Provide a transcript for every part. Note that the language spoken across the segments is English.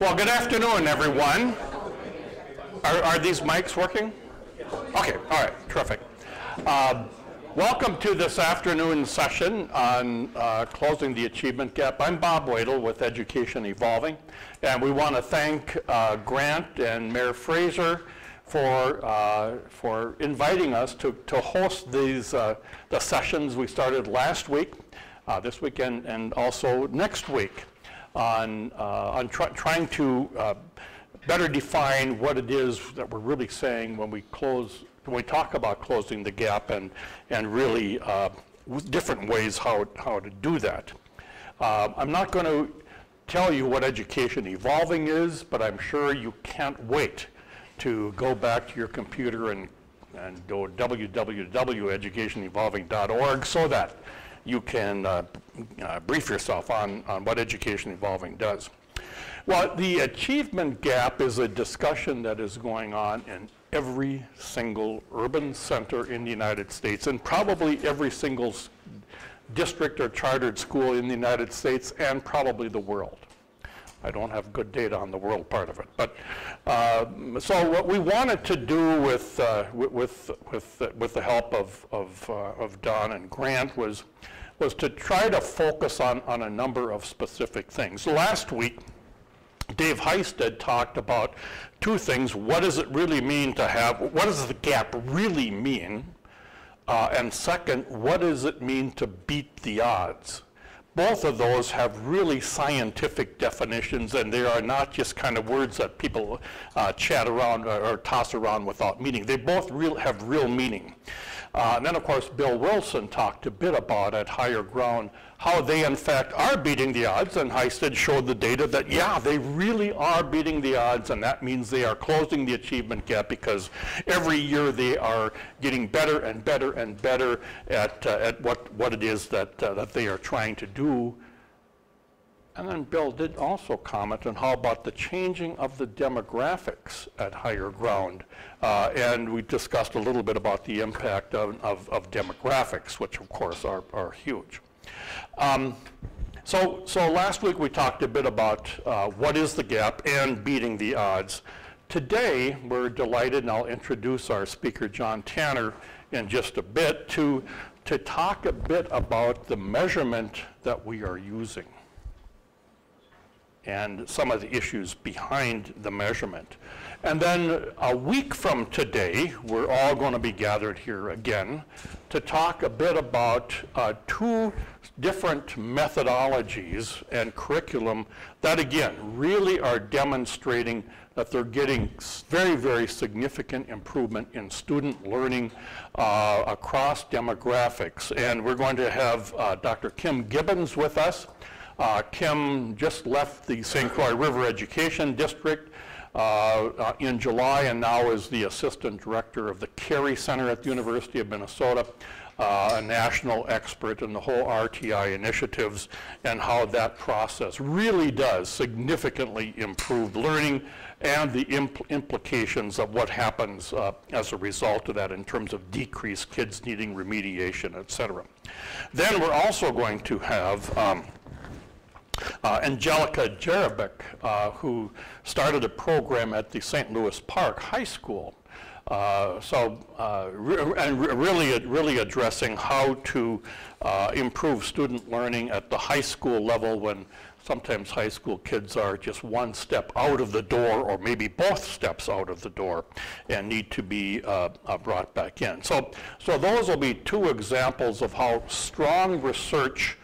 Well, good afternoon, everyone. Are these mics working? Okay, all right, terrific. Welcome to this afternoon session on closing the achievement gap. I'm Bob Wedl with Education Evolving, and we want to thank Grant and Mayor Fraser for inviting us to host these the sessions we started last week, this weekend, and also next week on trying to better define what it is that we're really saying when we talk about closing the gap, and really different ways how to do that. I'm not going to tell you what Education Evolving is, but I'm sure you can't wait to go back to your computer and go www.educationevolving.org so that you can brief yourself on what Education Evolving does. Well, the achievement gap is a discussion that is going on in every single urban center in the United States, and probably every single district or chartered school in the United States, and probably the world. I don't have good data on the world part of it, but so what we wanted to do with the help of Don and Grant was to try to focus on a number of specific things. Last week, Dave Heisted talked about two things. What does it really mean to have? What does the gap really mean? And second, what does it mean to beat the odds? Both of those have really scientific definitions, and they are not just kind of words that people chat around or toss around without meaning. They both have real meaning. And then, of course, Bill Wilson talked a bit about at Higher Ground how they, in fact, are beating the odds, and Heisted showed the data that, yeah, they really are beating the odds, and that means they are closing the achievement gap because every year they are getting better and better and better at what it is that they are trying to do. And then Bill did also comment on how about the changing of the demographics at Higher Ground. And we discussed a little bit about the impact of demographics, which of course are huge. So last week we talked a bit about what is the gap and beating the odds. Today we're delighted, and I'll introduce our speaker John Tanner in just a bit, to talk a bit about the measurement that we are using and some of the issues behind the measurement. And then a week from today, we're all going to be gathered here again to talk a bit about two different methodologies and curriculum that, again, really are demonstrating that they're getting very, very significant improvement in student learning across demographics. And we're going to have Dr. Kim Gibbons with us. Kim just left the St. Croix River Education District in July, and now is the Assistant Director of the Carey Center at the University of Minnesota, a national expert in the whole RTI initiatives and how that process really does significantly improve learning and the implications of what happens as a result of that in terms of decreased kids needing remediation, et cetera. Then we're also going to have Angelica Jerebic, who started a program at the St. Louis Park High School. Really addressing how to improve student learning at the high school level when sometimes high school kids are just one step out of the door, or maybe both steps out of the door, and need to be brought back in. So those will be two examples of how strong research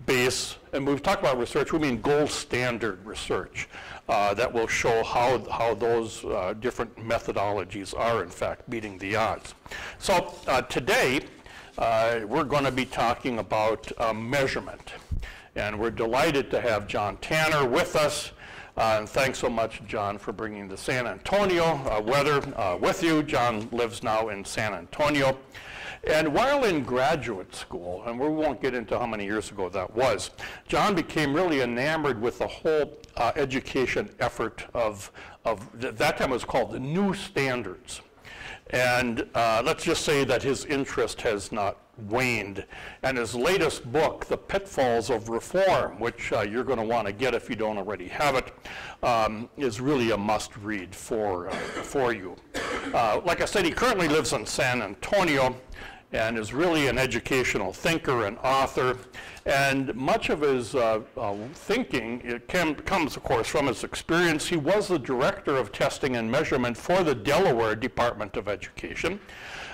base, and we've talked about research, we mean gold standard research, that will show how those different methodologies are in fact beating the odds. So today we're going to be talking about measurement, and we're delighted to have John Tanner with us. And thanks so much, John, for bringing the San Antonio weather with you. John lives now in San Antonio. And while in graduate school, and we won't get into how many years ago that was, John became really enamored with the whole education effort of that time it was called the New Standards. And let's just say that his interest has not waned. And his latest book, The Pitfalls of Reform, which you're going to want to get if you don't already have it, is really a must-read for you. Like I said, he currently lives in San Antonio and is really an educational thinker and author. And much of his thinking comes, of course, from his experience. He was the director of testing and measurement for the Delaware Department of Education,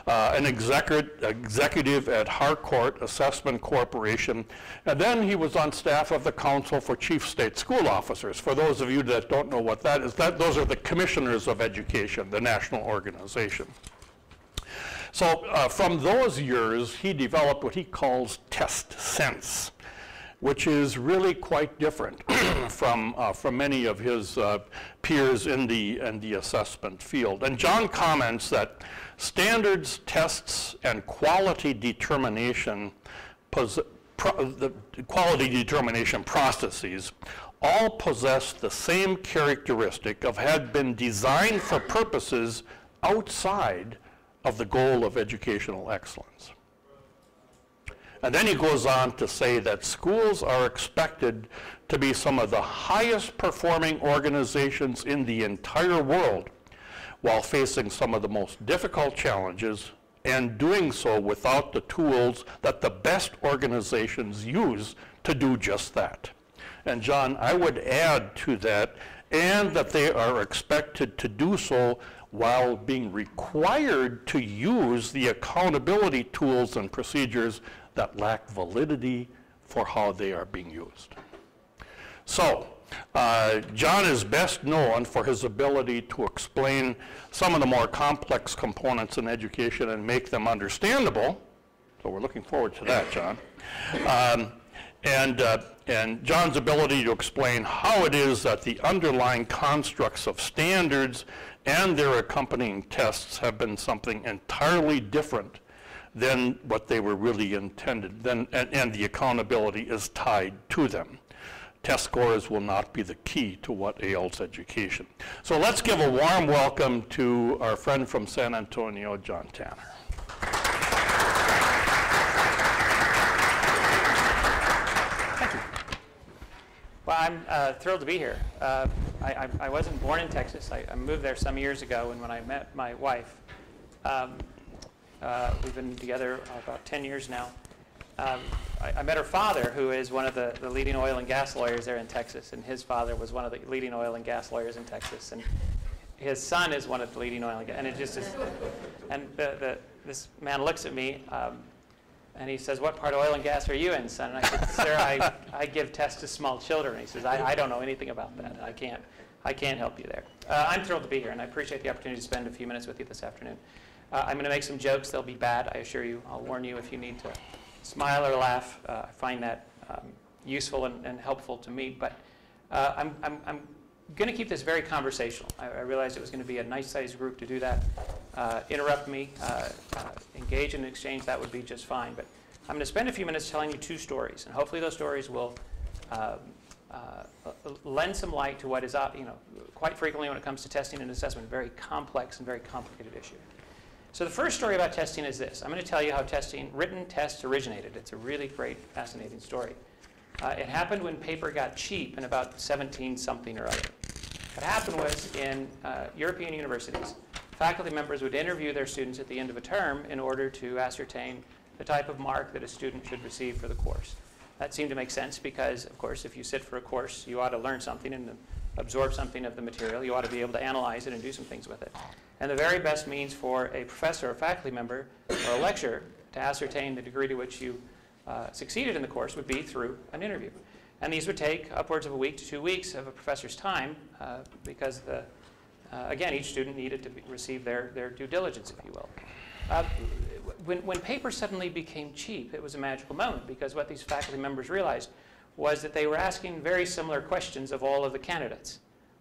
an executive at Harcourt Assessment Corporation, and then he was on staff of the Council for Chief State School Officers. For those of you that don't know what that is, those are the Commissioners of Education, the national organization. So from those years, he developed what he calls test sense, which is really quite different from many of his peers in the assessment field. And John comments that standards, tests, and quality determination processes all possess the same characteristic of had been designed for purposes outside of the goal of educational excellence. And then he goes on to say that schools are expected to be some of the highest performing organizations in the entire world while facing some of the most difficult challenges and doing so without the tools that the best organizations use to do just that. And John, I would add to that, and that they are expected to do so while being required to use the accountability tools and procedures that lack validity for how they are being used. So, John is best known for his ability to explain some of the more complex components in education and make them understandable. So we're looking forward to that, John. And John's ability to explain how it is that the underlying constructs of standards and their accompanying tests have been something entirely different than what they were really intended, and the accountability is tied to them. Test scores will not be the key to what ails education. So let's give a warm welcome to our friend from San Antonio, John Tanner. Well, I'm thrilled to be here. I wasn't born in Texas. I moved there some years ago, and when I met my wife, we've been together about 10 years now. I met her father, who is one of the leading oil and gas lawyers there in Texas, and his father was one of the leading oil and gas lawyers in Texas, and his son is one of the leading oil and gas, and it just is, and this man looks at me, and he says, "What part of oil and gas are you in, son?" And I said, "Sir, I give tests to small children." And he says, I don't know anything about that. I can't help you there. I'm thrilled to be here, and I appreciate the opportunity to spend a few minutes with you this afternoon. I'm going to make some jokes. They'll be bad, I assure you. I'll warn you if you need to smile or laugh. I find that useful and helpful to me. But I'm going to keep this very conversational. I realized it was going to be a nice-sized group to do that. Interrupt me, engage in an exchange, that would be just fine. But I'm going to spend a few minutes telling you two stories, and hopefully those stories will lend some light to what is, quite frequently when it comes to testing and assessment, a very complex and very complicated issue. So the first story about testing is this. I'm going to tell you how written tests originated. It's a really great, fascinating story. It happened when paper got cheap in about 17-something or other. What happened was in European universities, faculty members would interview their students at the end of a term in order to ascertain the type of mark that a student should receive for the course. That seemed to make sense because, of course, if you sit for a course, you ought to learn something and absorb something of the material. You ought to be able to analyze it and do some things with it. And the very best means for a professor or faculty member or a lecturer to ascertain the degree to which you succeeded in the course would be through an interview. And these would take upwards of a week to 2 weeks of a professor's time because, again, each student needed to receive their due diligence, if you will. When paper suddenly became cheap, it was a magical moment because what these faculty members realized was that they were asking very similar questions of all of the candidates.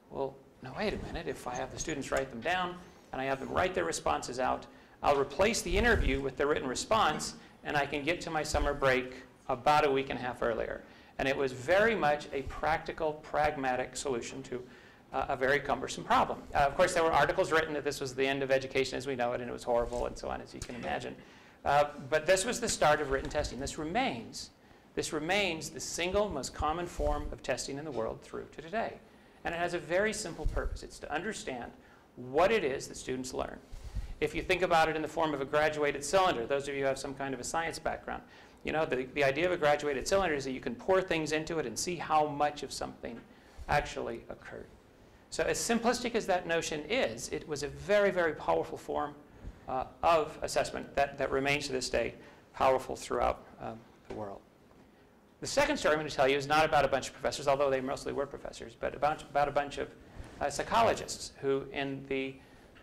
Well, now wait a minute, if I have the students write them down and I have them write their responses out, I'll replace the interview with the written response and I can get to my summer break about a week and a half earlier. And it was very much a practical, pragmatic solution to a very cumbersome problem. Of course, there were articles written that this was the end of education as we know it and it was horrible and so on, as you can imagine. But this was the start of written testing. This remains the single most common form of testing in the world through to today. And it has a very simple purpose. It's to understand what it is that students learn. If you think about it in the form of a graduated cylinder, those of you who have some kind of a science background, you know, the idea of a graduated cylinder is that you can pour things into it and see how much of something actually occurred. So as simplistic as that notion is, it was a very, very powerful form of assessment that remains to this day powerful throughout the world. The second story I'm going to tell you is not about a bunch of professors, although they mostly were professors, but about a bunch of psychologists who in the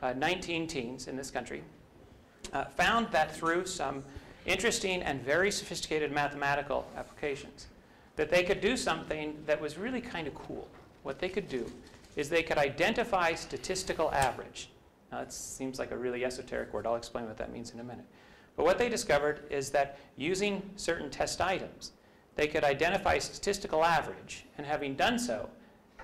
19-teens in this country found that through some interesting and very sophisticated mathematical applications that they could do something that was really kind of cool. What they could do is they could identify statistical average. Now, it seems like a really esoteric word. I'll explain what that means in a minute. But what they discovered is that using certain test items, they could identify statistical average, and having done so,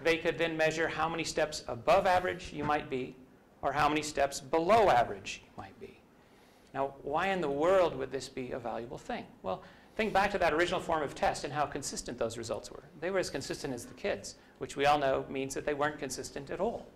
they could then measure how many steps above average you might be or how many steps below average you might be. Now, why in the world would this be a valuable thing? Well, think back to that original form of test and how consistent those results were. They were as consistent as the kids, which we all know means that they weren't consistent at all.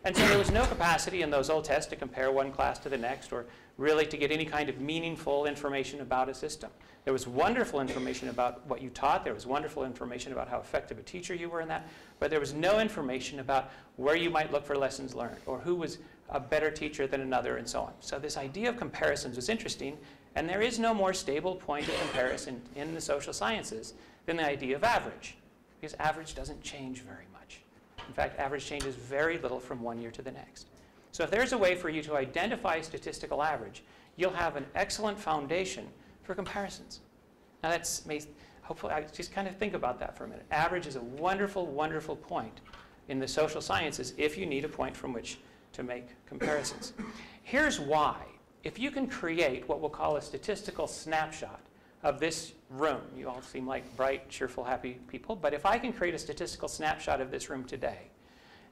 And so there was no capacity in those old tests to compare one class to the next or really to get any kind of meaningful information about a system. There was wonderful information about what you taught. There was wonderful information about how effective a teacher you were in that. But there was no information about where you might look for lessons learned or who was a better teacher than another and so on. So this idea of comparisons was interesting. And there is no more stable point of comparison in the social sciences than the idea of average, because average doesn't change very much. In fact, average changes very little from one year to the next. So if there's a way for you to identify statistical average, you'll have an excellent foundation for comparisons. Now that's, hopefully, just kind of think about that for a minute. Average is a wonderful, wonderful point in the social sciences if you need a point from which to make comparisons. Here's why. If you can create what we'll call a statistical snapshot of this room, you all seem like bright, cheerful, happy people, but if I can create a statistical snapshot of this room today,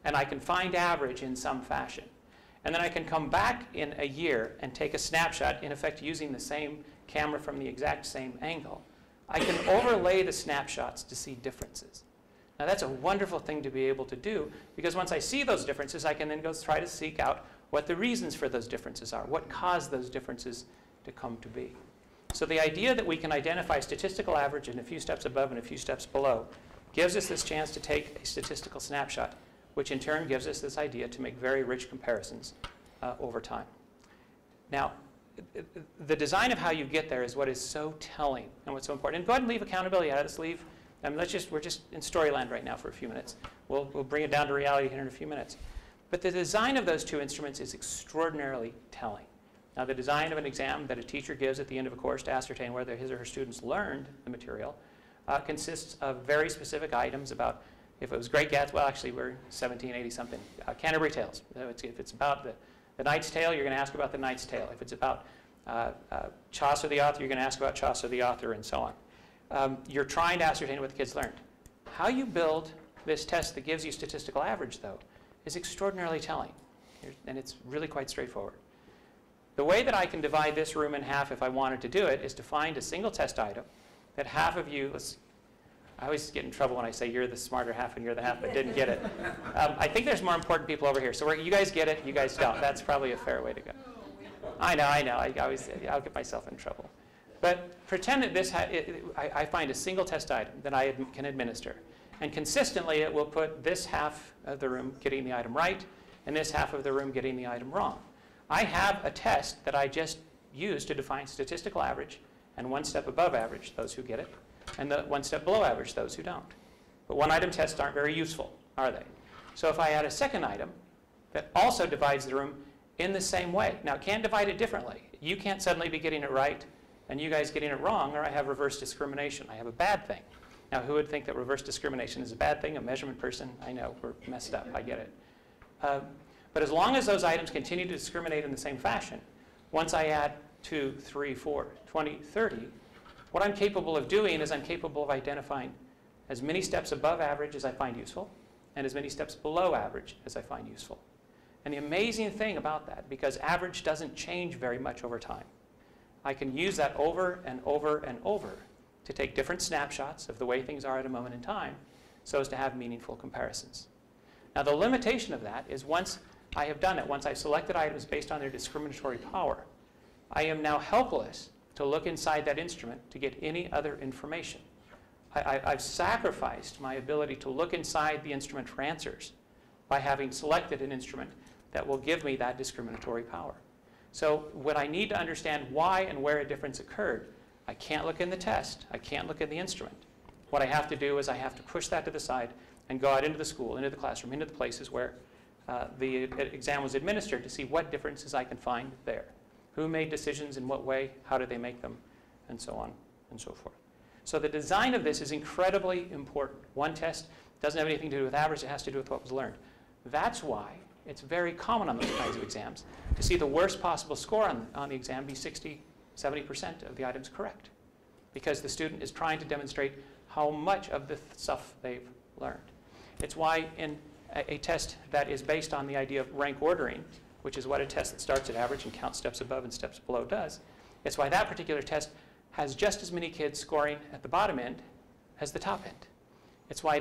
and I can find average in some fashion, and then I can come back in a year and take a snapshot, in effect using the same camera from the exact same angle, I can overlay the snapshots to see differences. Now that's a wonderful thing to be able to do, because once I see those differences, I can then go try to seek out what the reasons for those differences are, what caused those differences to come to be. So the idea that we can identify statistical average in a few steps above and a few steps below gives us this chance to take a statistical snapshot, which in turn gives us this idea to make very rich comparisons over time. Now, the design of how you get there is what is so telling and what's so important. And go ahead and leave accountability out of this. Leave. We're just in storyland right now for a few minutes. We'll bring it down to reality here in a few minutes. But the design of those two instruments is extraordinarily telling. Now, the design of an exam that a teacher gives at the end of a course to ascertain whether his or her students learned the material consists of very specific items about, if it was Great Gatsby, well, actually, we're 1780-something, Canterbury Tales. If it's about the Knight's Tale, you're going to ask about the Knight's Tale. If it's about Chaucer the author, you're going to ask about Chaucer the author, and so on. You're trying to ascertain what the kids learned. How you build this test that gives you statistical average, though, is extraordinarily telling, and it's really quite straightforward. The way that I can divide this room in half if I wanted to do it is to find a single test item that half of you, I always get in trouble when I say you're the smarter half and you're the half that didn't get it. I think there's more important people over here. So you guys get it, you guys don't. That's probably a fair way to go. I know. I'll get myself in trouble. But pretend that I find a single test item that I can administer. And consistently, it will put this half of the room getting the item right and this half of the room getting the item wrong. I have a test that I just use to define statistical average and one step above average, those who get it, and the one step below average, those who don't. But one-item tests aren't very useful, are they? So if I add a second item that also divides the room in the same way. Now, it can't divide it differently. You can't suddenly be getting it right and you guys getting it wrong, or I have reverse discrimination. I have a bad thing. Now, who would think that reverse discrimination is a bad thing? A measurement person? I know, we're messed up. I get it. But as long as those items continue to discriminate in the same fashion, once I add 2, 3, 4, 20, 30, what I'm capable of doing is I'm capable of identifying as many steps above average as I find useful and as many steps below average as I find useful. And the amazing thing about that, because average doesn't change very much over time, I can use that over and over and over to take different snapshots of the way things are at a moment in time so as to have meaningful comparisons. Now, the limitation of that is once I have done it, once I've selected items based on their discriminatory power, I am now helpless to look inside that instrument to get any other information. I've sacrificed my ability to look inside the instrument for answers by having selected an instrument that will give me that discriminatory power. So when I need to understand why and where a difference occurred, I can't look in the test. I can't look in the instrument. What I have to do is I have to push that to the side and go out into the school, into the classroom, into the places where the exam was administered to see what differences I can find there. Who made decisions in what way, how did they make them, and so on and so forth. So the design of this is incredibly important. One test doesn't have anything to do with average, it has to do with what was learned. That's why it's very common on those kinds of exams to see the worst possible score on the exam be 60, 70% of the items correct, because the student is trying to demonstrate how much of the stuff they've learned. It's why in a test that is based on the idea of rank ordering, which is what a test that starts at average and counts steps above and steps below does, it's why that particular test has just as many kids scoring at the bottom end as the top end. It's why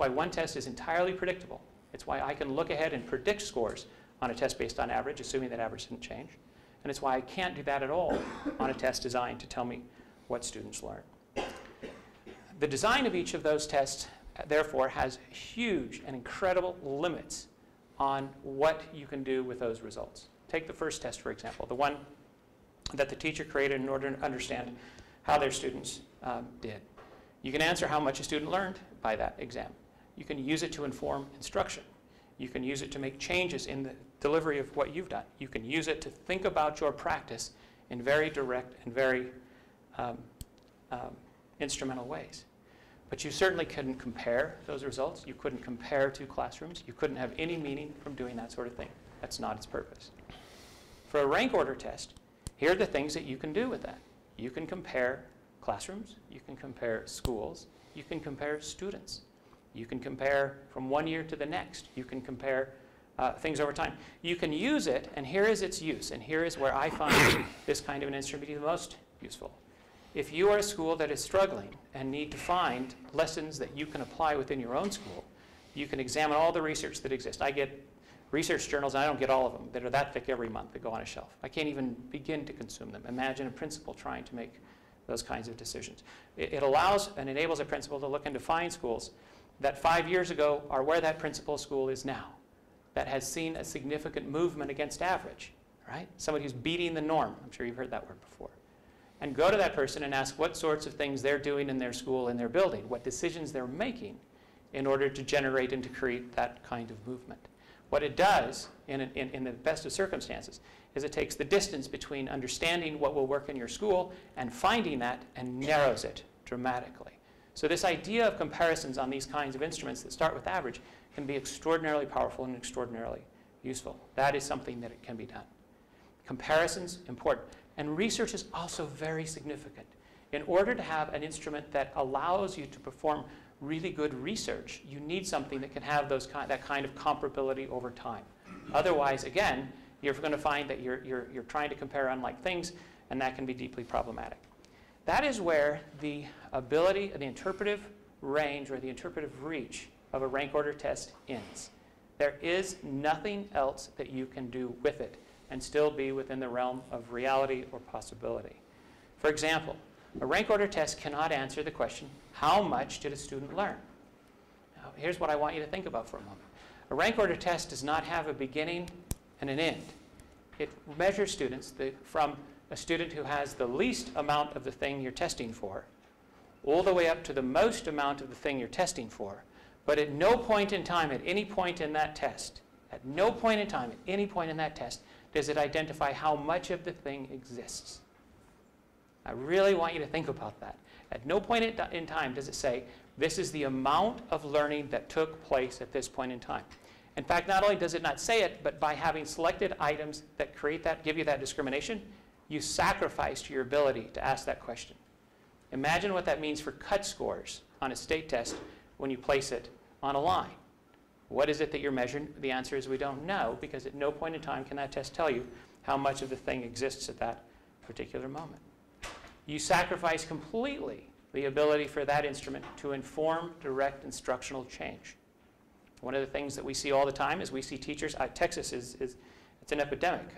one test is entirely predictable. It's why I can look ahead and predict scores on a test based on average, assuming that average didn't change. And it's why I can't do that at all on a test designed to tell me what students learn. The design of each of those tests, therefore, has huge and incredible limits on what you can do with those results. Take the first test, for example, the one that the teacher created in order to understand how their students did. You can answer how much a student learned by that exam. You can use it to inform instruction. You can use it to make changes in the delivery of what you've done. You can use it to think about your practice in very direct and very instrumental ways. But you certainly couldn't compare those results. You couldn't compare two classrooms. You couldn't have any meaning from doing that sort of thing. That's not its purpose. For a rank order test, here are the things that you can do with that. You can compare classrooms. You can compare schools. You can compare students. You can compare from one year to the next. You can compare things over time. You can use it, and here is its use, and here is where I find this kind of an instrument to be the most useful. If you are a school that is struggling and need to find lessons that you can apply within your own school, you can examine all the research that exists. I get research journals, and I don't get all of them, that are that thick every month that go on a shelf. I can't even begin to consume them. Imagine a principal trying to make those kinds of decisions. It allows and enables a principal to look and to find schools that 5 years ago are where that principal school is now, that has seen a significant movement against average, right? Somebody who's beating the norm. I'm sure you've heard that word before. And go to that person and ask what sorts of things they're doing in their school, in their building, what decisions they're making in order to generate and to create that kind of movement. What it does, in the best of circumstances, is it takes the distance between understanding what will work in your school and finding that and narrows it dramatically. So this idea of comparisons on these kinds of instruments that start with average can be extraordinarily powerful and extraordinarily useful. That is something that it can be done. Comparisons, important. And research is also very significant. In order to have an instrument that allows you to perform really good research, you need something that can have that kind of comparability over time. Otherwise, again, you're going to find that you're trying to compare unlike things, and that can be deeply problematic. That is where the ability, the interpretive range, or the interpretive reach of a rank order test ends. There is nothing else that you can do with it and still be within the realm of reality or possibility. For example, a rank order test cannot answer the question, how much did a student learn? Now, here's what I want you to think about for a moment. A rank order test does not have a beginning and an end. It measures students from a student who has the least amount of the thing you're testing for, all the way up to the most amount of the thing you're testing for, but at no point in time, at any point in that test, at no point in time, at any point in that test, does it identify how much of the thing exists. I really want you to think about that. At no point in time does it say, this is the amount of learning that took place at this point in time. In fact, not only does it not say it, but by having selected items that create that, give you that discrimination, you sacrificed your ability to ask that question. Imagine what that means for cut scores on a state test when you place it on a line. What is it that you're measuring? The answer is we don't know, because at no point in time can that test tell you how much of the thing exists at that particular moment. you sacrifice completely the ability for that instrument to inform direct instructional change. One of the things that we see all the time is we see teachers, Texas it's an epidemic.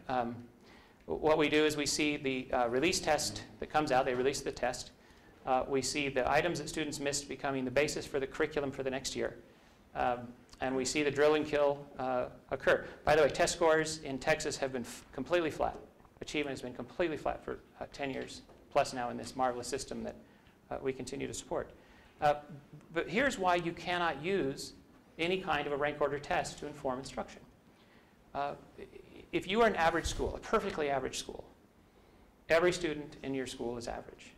What we do is we see the release test that comes out, they release the test. We see the items that students missed becoming the basis for the curriculum for the next year. And we see the drill and kill occur. By the way, test scores in Texas have been completely flat. Achievement has been completely flat for 10 years plus now in this marvelous system that we continue to support. But here's why you cannot use any kind of a rank order test to inform instruction. If you are an average school, a perfectly average school, every student in your school is average.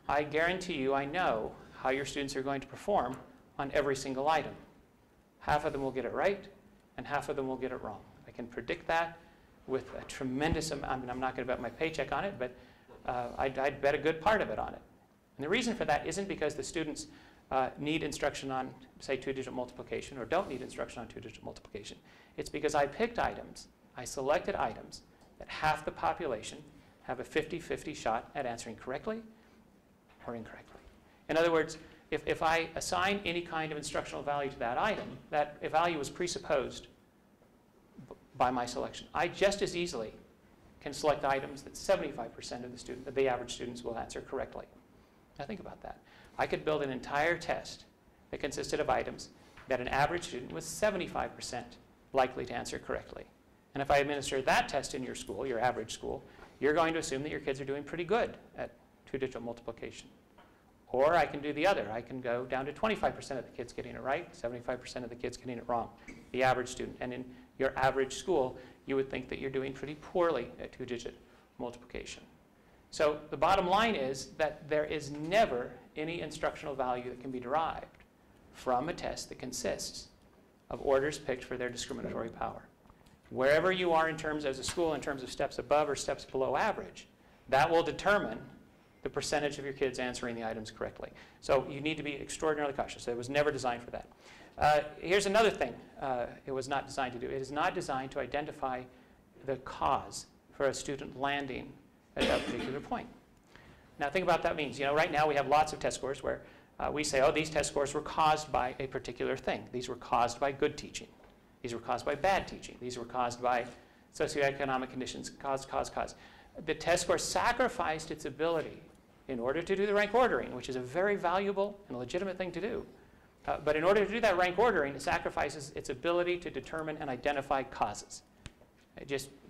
I guarantee you, I know how your students are going to perform on every single item. Half of them will get it right, and half of them will get it wrong. I can predict that with a tremendous amount. I mean, I'm not going to bet my paycheck on it, but I'd bet a good part of it on it. And the reason for that isn't because the students need instruction on, say, two-digit multiplication or don't need instruction on two-digit multiplication. It's because I picked items, I selected items that half the population have a 50-50 shot at answering correctly or incorrectly. In other words, if I assign any kind of instructional value to that item, that value was presupposed by my selection. I just as easily can select items that 75% of the average students will answer correctly. Now think about that. I could build an entire test that consisted of items that an average student was 75% likely to answer correctly. And if I administer that test in your school, your average school, you're going to assume that your kids are doing pretty good at two-digit multiplication. Or I can do the other. I can go down to 25% of the kids getting it right, 75% of the kids getting it wrong, the average student. And in your average school, you would think that you're doing pretty poorly at two-digit multiplication. So the bottom line is that there is never any instructional value that can be derived from a test that consists of orders picked for their discriminatory power. Wherever you are in terms as a school, in terms of steps above or steps below average, that will determine the percentage of your kids answering the items correctly. So you need to be extraordinarily cautious. It was never designed for that. Here's another thing it was not designed to do. It is not designed to identify the cause for a student landing at that particular point. Now think about what that means. You know, right now we have lots of test scores where we say, oh, these test scores were caused by a particular thing. These were caused by good teaching. These were caused by bad teaching. These were caused by socioeconomic conditions. Cause. The test score sacrificed its ability in order to do the rank ordering, which is a very valuable and legitimate thing to do. But in order to do that rank ordering, it sacrifices its ability to determine and identify causes.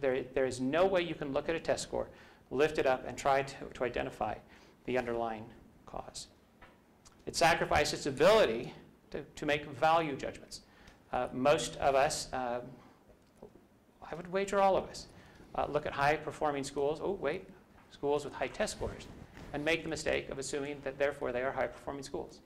There is no way you can look at a test score, lift it up, and try to identify the underlying cause. It sacrifices its ability to make value judgments. Most of us, I would wager all of us, look at high-performing schools, schools with high test scores, and make the mistake of assuming that therefore they are high-performing schools.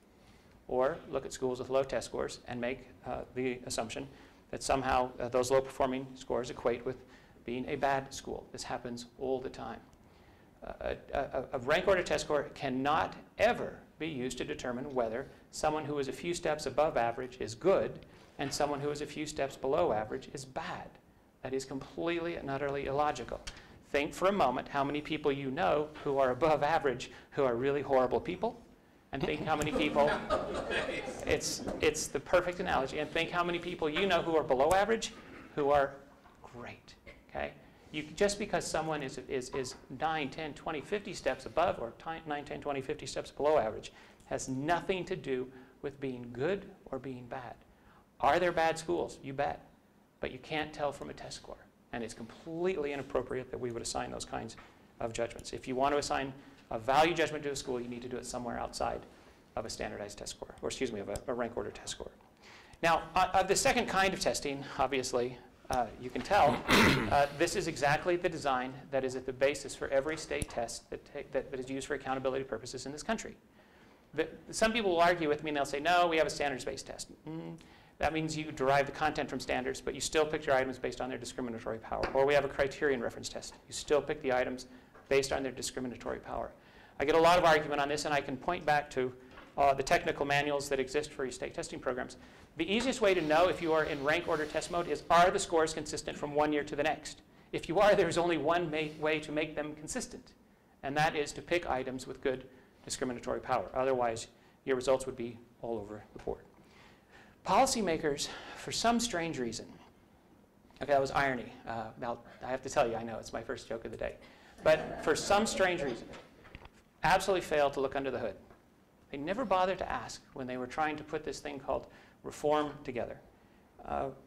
Or look at schools with low test scores and make the assumption that somehow those low-performing scores equate with being a bad school. This happens all the time. A rank order test score cannot ever be used to determine whether someone who is a few steps above average is good and someone who is a few steps below average is bad. That is completely and utterly illogical. Think for a moment how many people you know who are above average who are really horrible people, and think how many people, it's the perfect analogy, and think how many people you know who are below average who are great, okay? Just because someone is 9, 10, 20, 50 steps above or 9, 10, 20, 50 steps below average has nothing to do with being good or being bad. Are there bad schools? You bet. But you can't tell from a test score. And it's completely inappropriate that we would assign those kinds of judgments. If you want to assign a value judgment to a school, you need to do it somewhere outside of a standardized test score, or excuse me, of a rank order test score. Now, the second kind of testing, obviously, you can tell, this is exactly the design that is at the basis for every state test that is used for accountability purposes in this country. Some people will argue with me and they'll say, no, we have a standards-based test. That means you derive the content from standards, but you still pick your items based on their discriminatory power. Or we have a criterion reference test. You still pick the items based on their discriminatory power. I get a lot of argument on this, and I can point back to the technical manuals that exist for your state testing programs. The easiest way to know if you are in rank order test mode is, are the scores consistent from one year to the next? If you are, there's only one way to make them consistent, and that is to pick items with good discriminatory power. Otherwise, your results would be all over the board. Policymakers, for some strange reason, okay, that was irony. Now, I have to tell you, I know, it's my first joke of the day. But for some strange reason, absolutely failed to look under the hood. They never bothered to ask when they were trying to put this thing called reform together,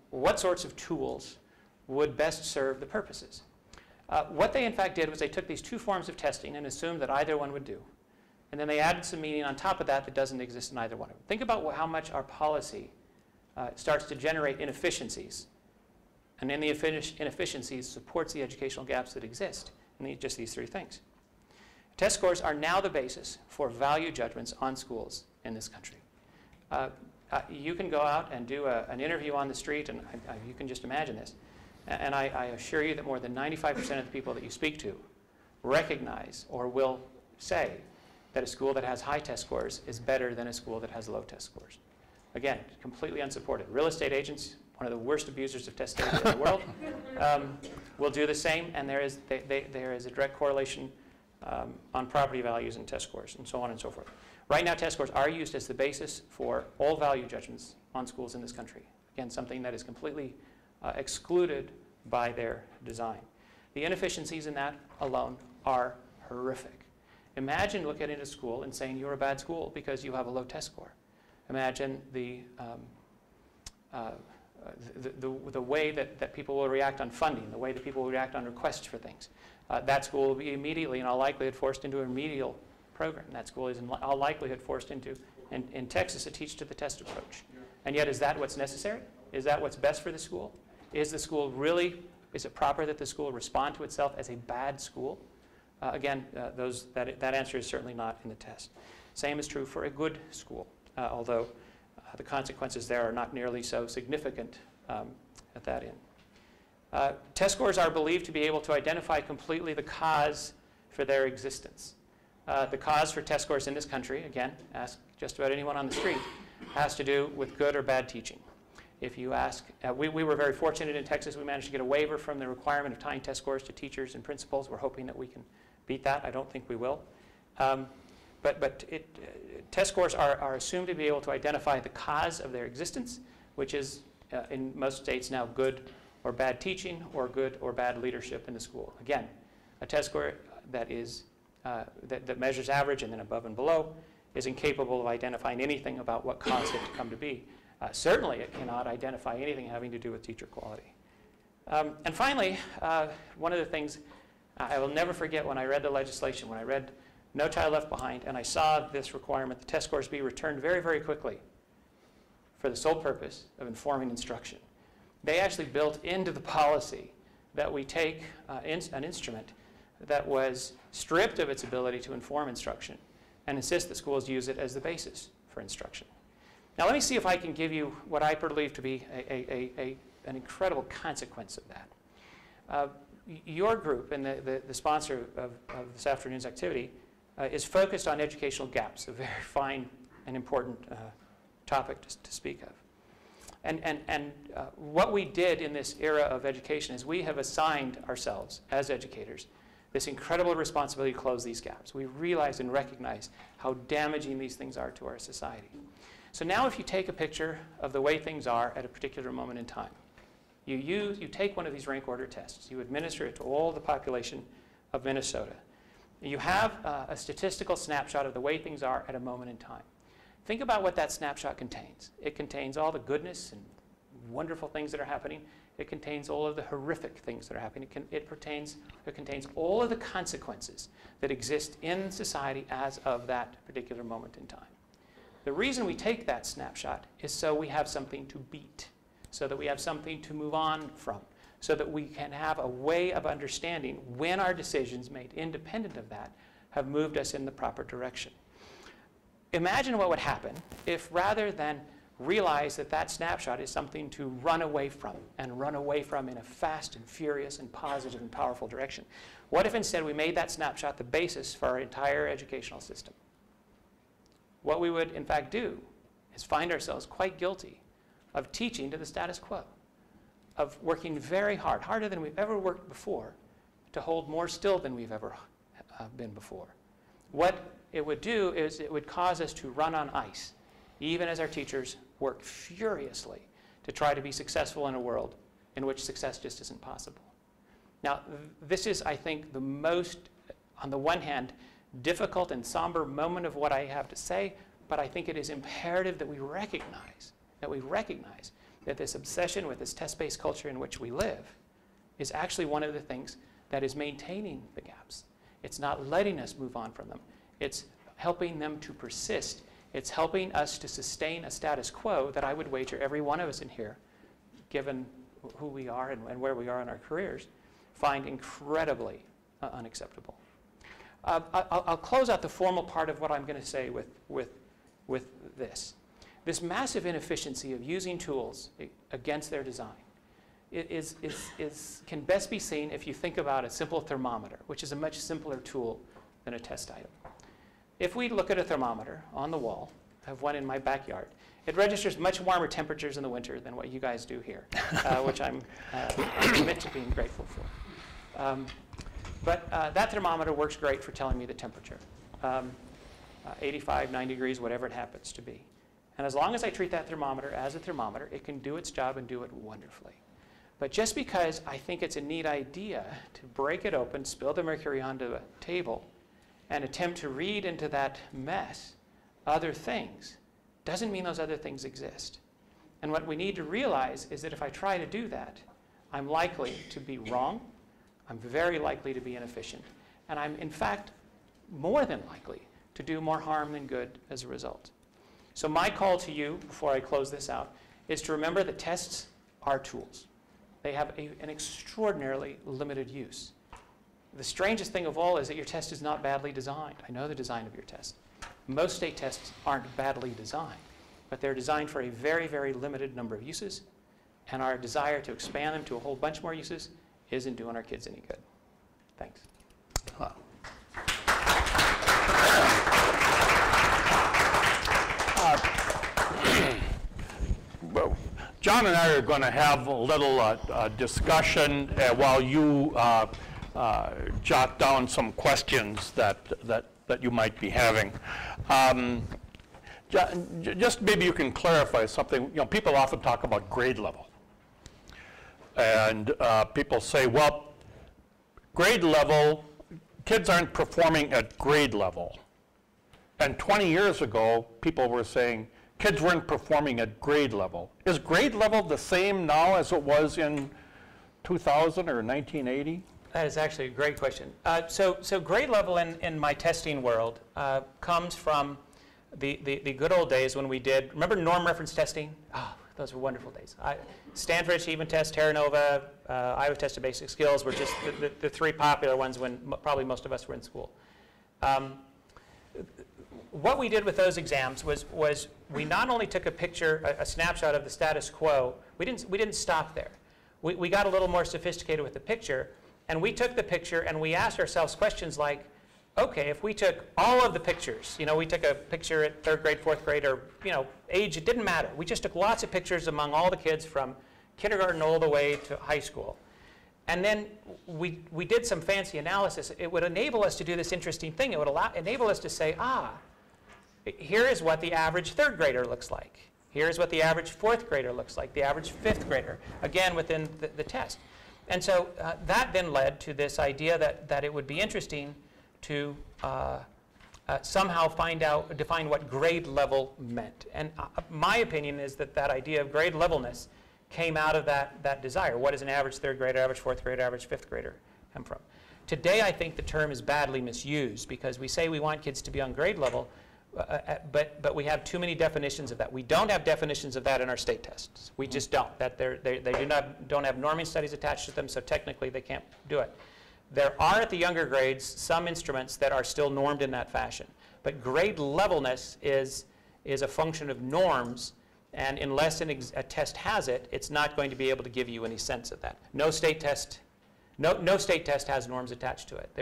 what sorts of tools would best serve the purposes. What they in fact did was they took these two forms of testing and assumed that either one would do. And then they added some meaning on top of that that doesn't exist in either one of them. Think about how much our policy starts to generate inefficiencies. And then the inefficiencies supports the educational gaps that exist in just these three things. Test scores are now the basis for value judgments on schools in this country. You can go out and do an interview on the street, and you can just imagine this. And I assure you that more than 95% of the people that you speak to recognize or will say that a school that has high test scores is better than a school that has low test scores. Again, completely unsupported. Real estate agents, one of the worst abusers of test data in the world, will do the same, and there is a direct correlation on property values and test scores, and so on and so forth. Right now, test scores are used as the basis for all value judgments on schools in this country. Again, something that is completely excluded by their design. The inefficiencies in that alone are horrific. Imagine looking at a school and saying you're a bad school because you have a low test score. Imagine the way that people will react on funding, the way that people will react on requests for things. That school will be immediately, in all likelihood, forced into a remedial program. That school is, in all likelihood, forced into, in Texas, a teach-to-the-test approach. And yet, is that what's necessary? Is that what's best for the school? Is the school really, is it proper that the school respond to itself as a bad school? Again, that answer is certainly not in the test. Same is true for a good school, although the consequences there are not nearly so significant at that end. Test scores are believed to be able to identify completely the cause for their existence. The cause for test scores in this country, again, ask just about anyone on the street, has to do with good or bad teaching. If you ask, we were very fortunate in Texas. We managed to get a waiver from the requirement of tying test scores to teachers and principals. We're hoping that we can beat that. I don't think we will. Test scores are assumed to be able to identify the cause of their existence, which is, in most states now, good or bad teaching or good or bad leadership in the school. Again, a test score that is that measures average and then above and below is incapable of identifying anything about what caused it to come to be. Certainly, it cannot identify anything having to do with teacher quality. And finally, one of the things I will never forget when I read the legislation, when I read No Child Left Behind, and I saw this requirement, the test scores be returned very, very quickly for the sole purpose of informing instruction. They actually built into the policy that we take an instrument that was stripped of its ability to inform instruction and insist that schools use it as the basis for instruction. Now let me see if I can give you what I believe to be an incredible consequence of that. Your group and the sponsor of this afternoon's activity is focused on educational gaps, a very fine and important topic to speak of. And what we did in this era of education is we have assigned ourselves as educators this incredible responsibility to close these gaps. We realize and recognize how damaging these things are to our society. So now if you take a picture of the way things are at a particular moment in time, you take one of these rank order tests, you administer it to all the population of Minnesota. You have a statistical snapshot of the way things are at a moment in time. Think about what that snapshot contains. It contains all the goodness and wonderful things that are happening. It contains all of the horrific things that are happening. It contains all of the consequences that exist in society as of that particular moment in time. The reason we take that snapshot is so we have something to beat, so that we have something to move on from, so that we can have a way of understanding when our decisions made independent of that have moved us in the proper direction. Imagine what would happen if rather than realize that that snapshot is something to run away from, and run away from in a fast and furious and positive and powerful direction. What if instead we made that snapshot the basis for our entire educational system? What we would in fact do is find ourselves quite guilty of teaching to the status quo, of working very hard, harder than we've ever worked before, to hold more still than we've ever been before. What it would do is it would cause us to run on ice, even as our teachers work furiously to try to be successful in a world in which success just isn't possible. Now, this is, I think, the most, on the one hand, difficult and somber moment of what I have to say, but I think it is imperative that we recognize that this obsession with this test-based culture in which we live is actually one of the things that is maintaining the gaps. It's not letting us move on from them. It's helping them to persist. It's helping us to sustain a status quo that I would wager every one of us in here, given who we are and where we are in our careers, find incredibly unacceptable. I'll close out the formal part of what I'm going to say with this. This massive inefficiency of using tools against their design can best be seen if you think about a simple thermometer, which is a much simpler tool than a test item. If we look at a thermometer on the wall, I have one in my backyard, it registers much warmer temperatures in the winter than what you guys do here, which I'm admit to being grateful for. But that thermometer works great for telling me the temperature, 85, 90 degrees, whatever it happens to be. And as long as I treat that thermometer as a thermometer, it can do its job and do it wonderfully. But just because I think it's a neat idea to break it open, spill the mercury onto a table, and attempt to read into that mess other things, doesn't mean those other things exist. And what we need to realize is that if I try to do that, I'm likely to be wrong, I'm very likely to be inefficient, and I'm, in fact, more than likely to do more harm than good as a result. So my call to you, before I close this out, is to remember that tests are tools. They have an extraordinarily limited use. The strangest thing of all is that your test is not badly designed. I know the design of your test. Most state tests aren't badly designed, but they're designed for a very, very limited number of uses, and our desire to expand them to a whole bunch more uses isn't doing our kids any good. Thanks. Wow. Well, John and I are going to have a little discussion while you jot down some questions that you might be having. Just maybe you can clarify something. You know, people often talk about grade level. And people say, well, grade level, kids aren't performing at grade level. And 20 years ago, people were saying kids weren't performing at grade level. Is grade level the same now as it was in 2000 or 1980? That is actually a great question. So grade level in my testing world comes from the good old days when we did, remember norm reference testing? Oh, those were wonderful days. Stanford Achievement Test, Terra Nova, Iowa Test of Basic Skills were just the three popular ones when probably most of us were in school. What we did with those exams was we not only took a picture, a snapshot of the status quo, we didn't stop there. We got a little more sophisticated with the picture, and we took the picture and we asked ourselves questions like, okay, if we took all of the pictures, you know, we took a picture at 3rd grade, 4th grade, or, you know, age, it didn't matter. We just took lots of pictures among all the kids from kindergarten all the way to high school. And then we did some fancy analysis. It would enable us to do this interesting thing. It would enable us to say, here is what the average 3rd grader looks like. Here's what the average 4th grader looks like, the average 5th grader, again, within the test. And so that then led to this idea that it would be interesting to somehow define what grade level meant. And my opinion is that idea of grade levelness came out of that desire. What does an average 3rd grader, average 4th grader, average 5th grader come from? Today, I think the term is badly misused because we say we want kids to be on grade level, but we have too many definitions of that. We don't have definitions of that in our state tests. We just don't. They don't have norming studies attached to them, so technically they can't do it. There are at the younger grades some instruments that are still normed in that fashion. But grade levelness is a function of norms, and unless a test has it, it's not going to be able to give you any sense of that. No state test has norms attached to it.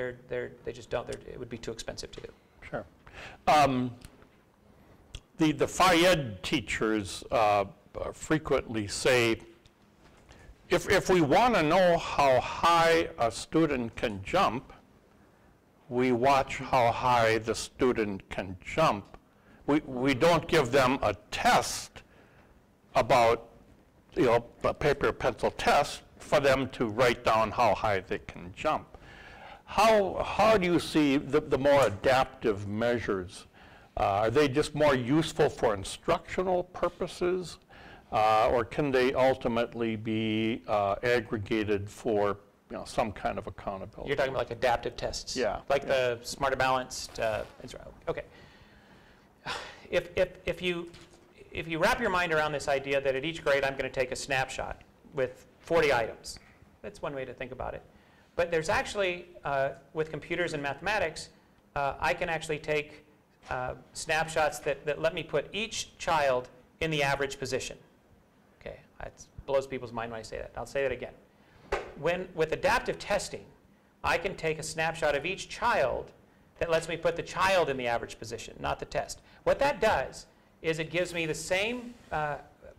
They just don't. It would be too expensive to do. Sure. The Phi-Ed teachers frequently say, if we want to know how high a student can jump, we watch how high the student can jump. We don't give them a test about, a paper or pencil test for them to write down how high they can jump. How do you see the more adaptive measures? Are they just more useful for instructional purposes, or can they ultimately be aggregated for some kind of accountability? You're talking about like adaptive tests? Yeah. Like the Smarter Balanced, okay. If you wrap your mind around this idea that at each grade I'm going to take a snapshot with 40 items, that's one way to think about it. But there's actually, with computers and mathematics, I can actually take snapshots that let me put each child in the average position. Okay, that blows people's mind when I say that. I'll say that again. With adaptive testing, I can take a snapshot of each child that lets me put the child in the average position, not the test. What that does is it gives me the same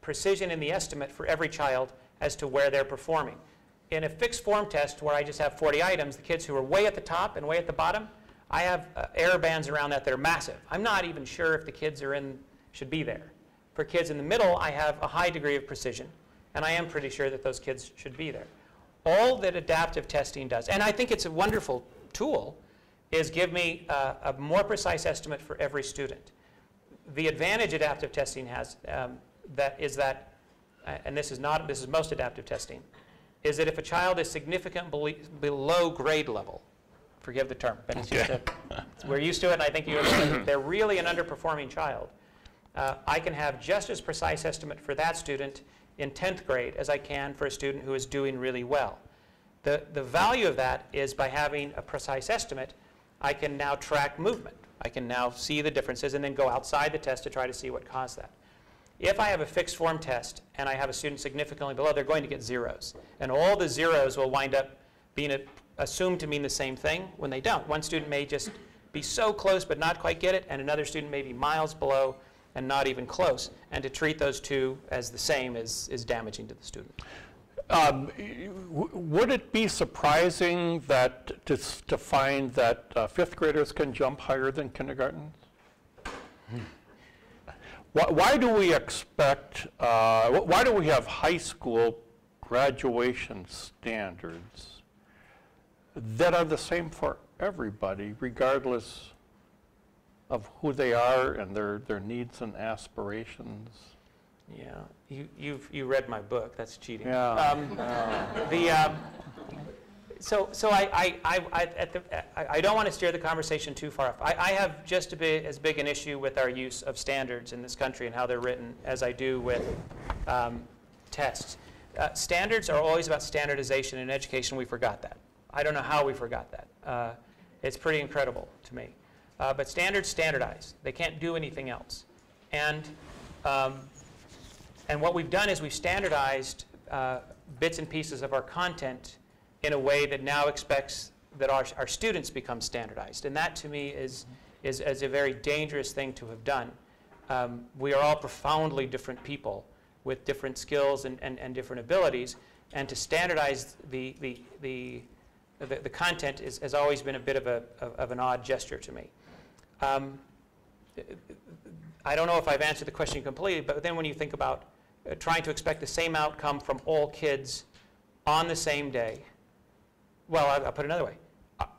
precision in the estimate for every child as to where they're performing. In a fixed form test where I just have 40 items, the kids who are way at the top and way at the bottom, I have error bands around that are massive. I'm not even sure if the kids should be there. For kids in the middle, I have a high degree of precision, and I am pretty sure that those kids should be there. All that adaptive testing does, and I think it's a wonderful tool, is give me a more precise estimate for every student. The advantage adaptive testing has and this is most adaptive testing, is that if a child is significantly below grade level, forgive the term, but it's we're used to it, and I think they're really an underperforming child, I can have just as precise estimate for that student in 10th grade as I can for a student who is doing really well. The value of that is by having a precise estimate, I can now track movement. I can now see the differences and then go outside the test to try to see what caused that. If I have a fixed form test and I have a student significantly below, they're going to get zeros. And all the zeros will wind up being assumed to mean the same thing when they don't. One student may just be so close but not quite get it, and another student may be miles below and not even close. And to treat those two as the same is damaging to the student. Would it be surprising that to find that fifth graders can jump higher than kindergartens? Why do we expect, why do we have high school graduation standards that are the same for everybody, regardless of who they are and their needs and aspirations? Yeah, you read my book. That's cheating. Yeah. So I don't want to steer the conversation too far off. I have just as big an issue with our use of standards in this country and how they're written as I do with tests. Standards are always about standardization in education. We forgot that. I don't know how we forgot that. It's pretty incredible to me. But standards standardize. They can't do anything else. And what we've done is we've standardized bits and pieces of our content in a way that now expects that our students become standardized. And that, to me, is a very dangerous thing to have done. We are all profoundly different people with different skills and different abilities. And to standardize the content has always been a bit of an odd gesture to me. I don't know if I've answered the question completely, but then when you think about trying to expect the same outcome from all kids on the same day, well, I'll put it another way.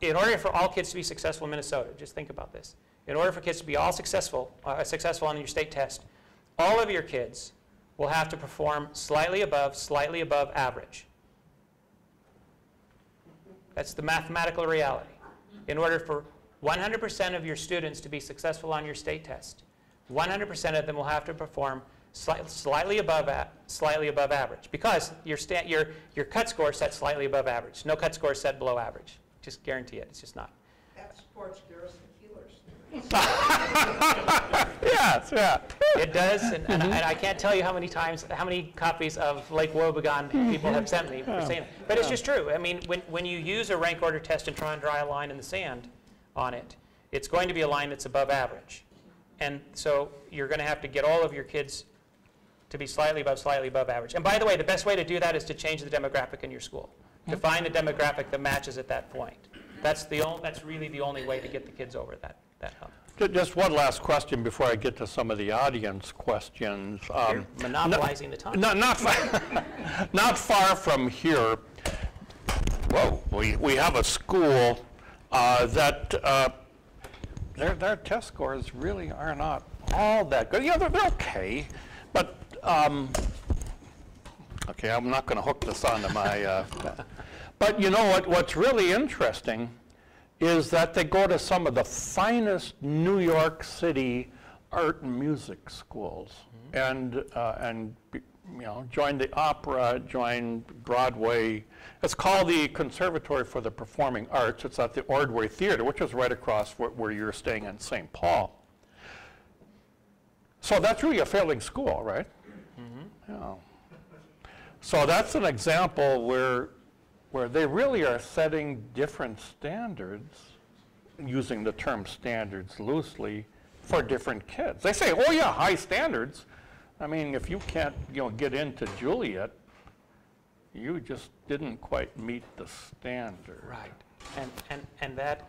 In order for all kids to be successful in Minnesota, just think about this. In order for kids to be all successful on your state test, all of your kids will have to perform slightly above average. That's the mathematical reality. In order for 100% of your students to be successful on your state test, 100% of them will have to perform slightly above average, because your cut score is set slightly above average. No cut score is set below average. Just guarantee it. It's just not. That supports Garrison Keillor's. Yes, yeah. It does, and I can't tell you how many copies of Lake Wobegon people have sent me for saying it. But it's just true. I mean, when you use a rank order test and try and draw a line in the sand on it, it's going to be a line that's above average. And so you're going to have to get all of your kids to be slightly above average. And by the way, the best way to do that is to change the demographic in your school, to find the demographic that matches at that point. That's really the only way to get the kids over that hump. Just one last question before I get to some of the audience questions. You're monopolizing the time. Not far from here, whoa, we have a school that their test scores really are not all that good. Yeah, they're okay, but okay, I'm not going to hook this onto my. But you know what's really interesting is that they go to some of the finest New York City art and music schools, and you know, join the opera, join Broadway. It's called the Conservatory for the Performing Arts. It's at the Ordway Theater, which is right across where you're staying in St. Paul. So that's really a failing school, right? Mm-hmm. Yeah. So that's an example where they really are setting different standards, using the term standards loosely, for different kids. They say, oh yeah, high standards. I mean, if you can't, you know, get into Juliet, you just didn't quite meet the standard. Right. And that,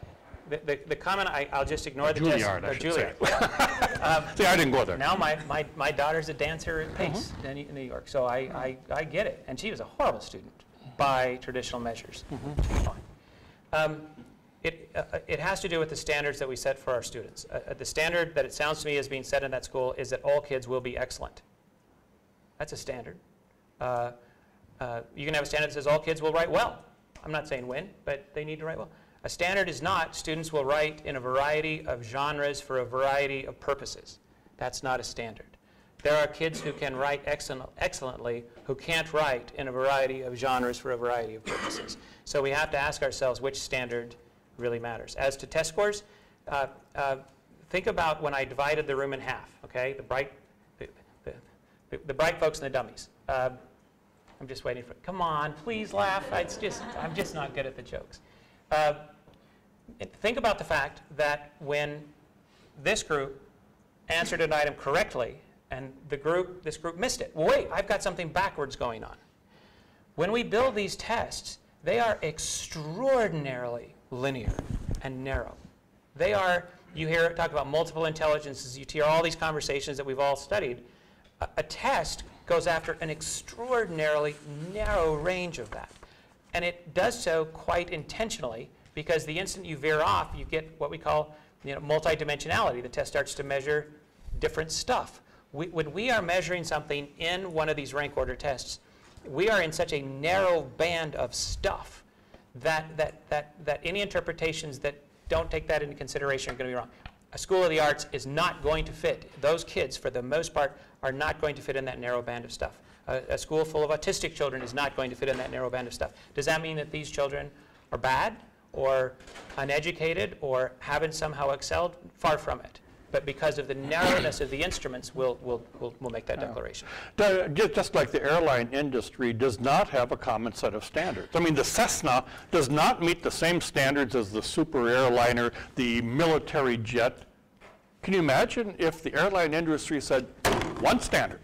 the comment, I'll just ignore the Juilliard, test. I should say. Juilliard. See, I didn't go there. Now my daughter's a dancer at Pace in New York, so I get it. And she was a horrible student by traditional measures. She's fine. It has to do with the standards that we set for our students. The standard that it sounds to me is being set in that school is that all kids will be excellent. That's a standard. You can have a standard that says all kids will write well. I'm not saying win, but they need to write well. A standard is not students will write in a variety of genres for a variety of purposes. That's not a standard. There are kids who can write excellently who can't write in a variety of genres for a variety of purposes. So we have to ask ourselves which standard really matters. As to test scores, think about when I divided the room in half, okay? The bright folks and the dummies. I'm just waiting for, come on, please laugh. I'm just not good at the jokes. Think about the fact that when this group answered an item correctly and this group missed it. Well, wait, I've got something backwards going on. When we build these tests, they are extraordinarily linear and narrow. They are, you hear talk about multiple intelligences, you hear all these conversations that we've all studied. A test goes after an extraordinarily narrow range of that. And it does so quite intentionally, because the instant you veer off, you get what we call, you know, multidimensionality. The test starts to measure different stuff. When we are measuring something in one of these rank order tests, we are in such a narrow band of stuff that any interpretations that don't take that into consideration are going to be wrong. A school of the arts is not going to fit. Those kids, for the most part, are not going to fit in that narrow band of stuff. A school full of autistic children is not going to fit in that narrow band of stuff. Does that mean that these children are bad or uneducated or haven't somehow excelled? Far from it. But because of the narrowness of the instruments, we'll make that declaration. Just like the airline industry does not have a common set of standards. I mean, the Cessna does not meet the same standards as the super airliner, the military jet. Can you imagine if the airline industry said, one standard?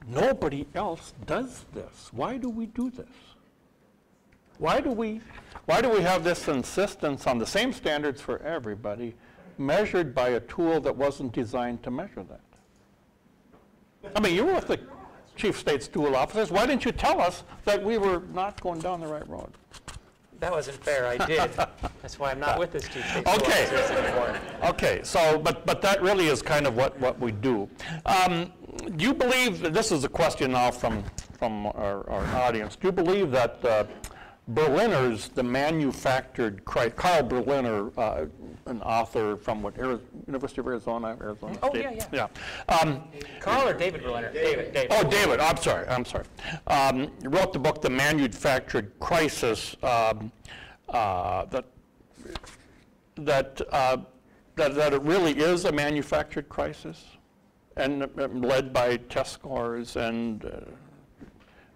Nobody else does this. Why do we do this? Why do we have this insistence on the same standards for everybody, measured by a tool that wasn't designed to measure that? I mean, you were with the chief state school officers. Why didn't you tell us that we were not going down the right road? That wasn't fair. I did. That's why I'm not with this chief state school officers anymore. Okay. So, but that really is kind of what we do. Do you believe, this is a question now from our audience, do you believe that Berliner's The Manufactured Christ, Carl Berliner, an author from University of Arizona State? Oh, yeah. Carl or David Berliner? David. Oh, David, I'm sorry. He wrote the book, The Manufactured Crisis, that it really is a manufactured crisis, and led by test scores and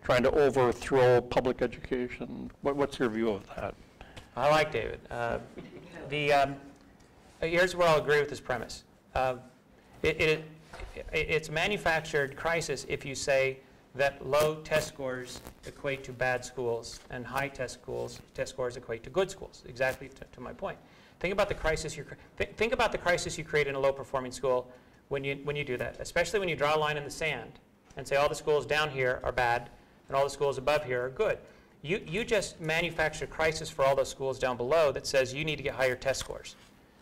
trying to overthrow public education. What's your view of that? I like David. Here's where I'll agree with his premise. It's a manufactured crisis if you say that low test scores equate to bad schools and high test scores equate to good schools, exactly to my point. Think about the crisis think about the crisis you create in a low-performing school when you do that, especially when you draw a line in the sand and say all the schools down here are bad and all the schools above here are good. You just manufacture a crisis for all those schools down below that says you need to get higher test scores,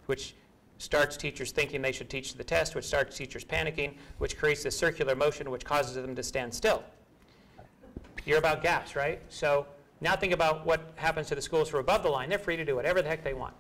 which starts teachers thinking they should teach the test, which starts teachers panicking, which creates this circular motion which causes them to stand still. You're about gaps, right? So now think about what happens to the schools who are above the line. They're free to do whatever the heck they want.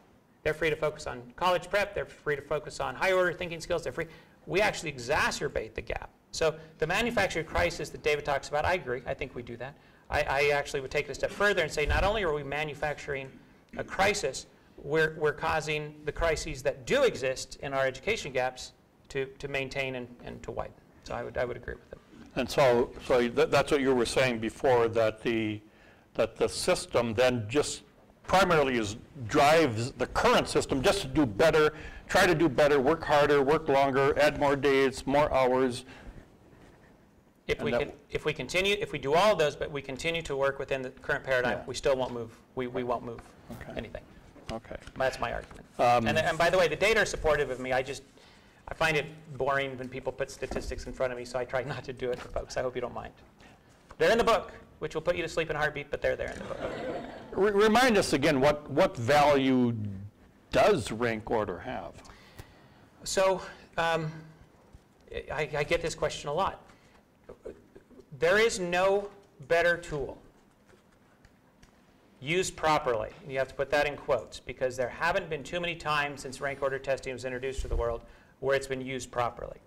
They're free to focus on college prep. They're free to focus on higher order thinking skills. They're free. We actually exacerbate the gap. So the manufactured crisis that David talks about, I agree. I think we do that. I actually would take it a step further and say not only are we manufacturing a crisis, we're causing the crises that do exist in our education gaps to maintain and to widen. So I would agree with them. And so that's what you were saying before, that the system then just primarily drives the current system just to do better, try to do better, work harder, work longer, add more days, more hours. If we do all of those, but we continue to work within the current paradigm, we still won't move. We won't move anything. Okay. That's my argument. And by the way, the data are supportive of me. I find it boring when people put statistics in front of me, so I try not to do it for folks. I hope you don't mind. They're in the book, which will put you to sleep in a heartbeat, but they're there in the book. Remind us again, what value does rank order have? So I get this question a lot. There is no better tool used properly. You have to put that in quotes because there haven't been too many times since rank order testing was introduced to the world where it's been used properly.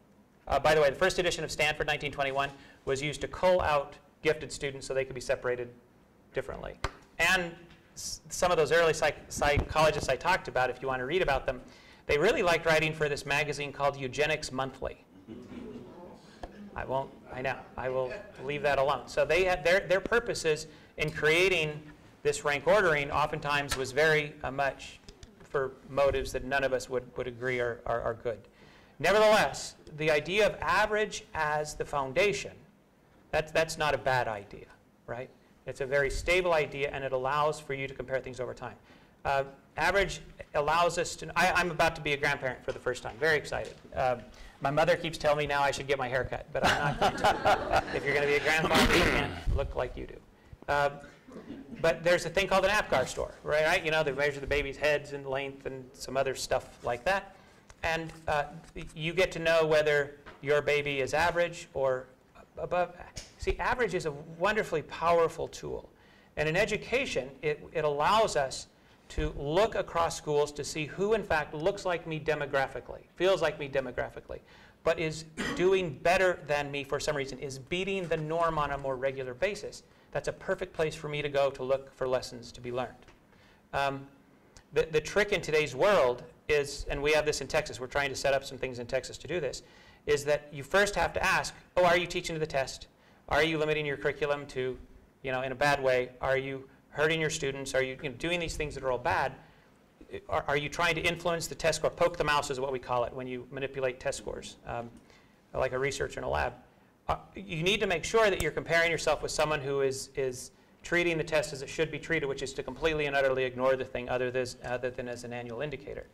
By the way, the first edition of Stanford, 1921, was used to cull out gifted students so they could be separated differently. And some of those early psychologists I talked about, if you want to read about them, they really liked writing for this magazine called Eugenics Monthly. I will leave that alone. So they had their purposes in creating this rank ordering oftentimes was very much for motives that none of us would agree are good. Nevertheless, the idea of average as the foundation, that's not a bad idea, right? It's a very stable idea, and it allows for you to compare things over time. Average allows us to, I'm about to be a grandparent for the first time, very excited. My mother keeps telling me now I should get my hair cut, but I'm not going to. If you're going to be a grandfather, you can't look like you do. But there's a thing called an APGAR score, right? You know, they measure the baby's heads and length and some other stuff like that. And you get to know whether your baby is average or above. See, average is a wonderfully powerful tool. And in education, it allows us to look across schools to see who, in fact, looks like me demographically, feels like me demographically, but is doing better than me for some reason, is beating the norm on a more regular basis. That's a perfect place for me to go to look for lessons to be learned. The trick in today's world is, and we have this in Texas, we're trying to set up some things in Texas to do this, is that you first have to ask, oh, are you teaching to the test? Are you limiting your curriculum to, in a bad way? Are you hurting your students? Are you, doing these things that are all bad? Are you trying to influence the test score? Poke the mouse is what we call it when you manipulate test scores, like a researcher in a lab. You need to make sure that you're comparing yourself with someone who is treating the test as it should be treated, which is to completely and utterly ignore the thing other than as an annual indicator.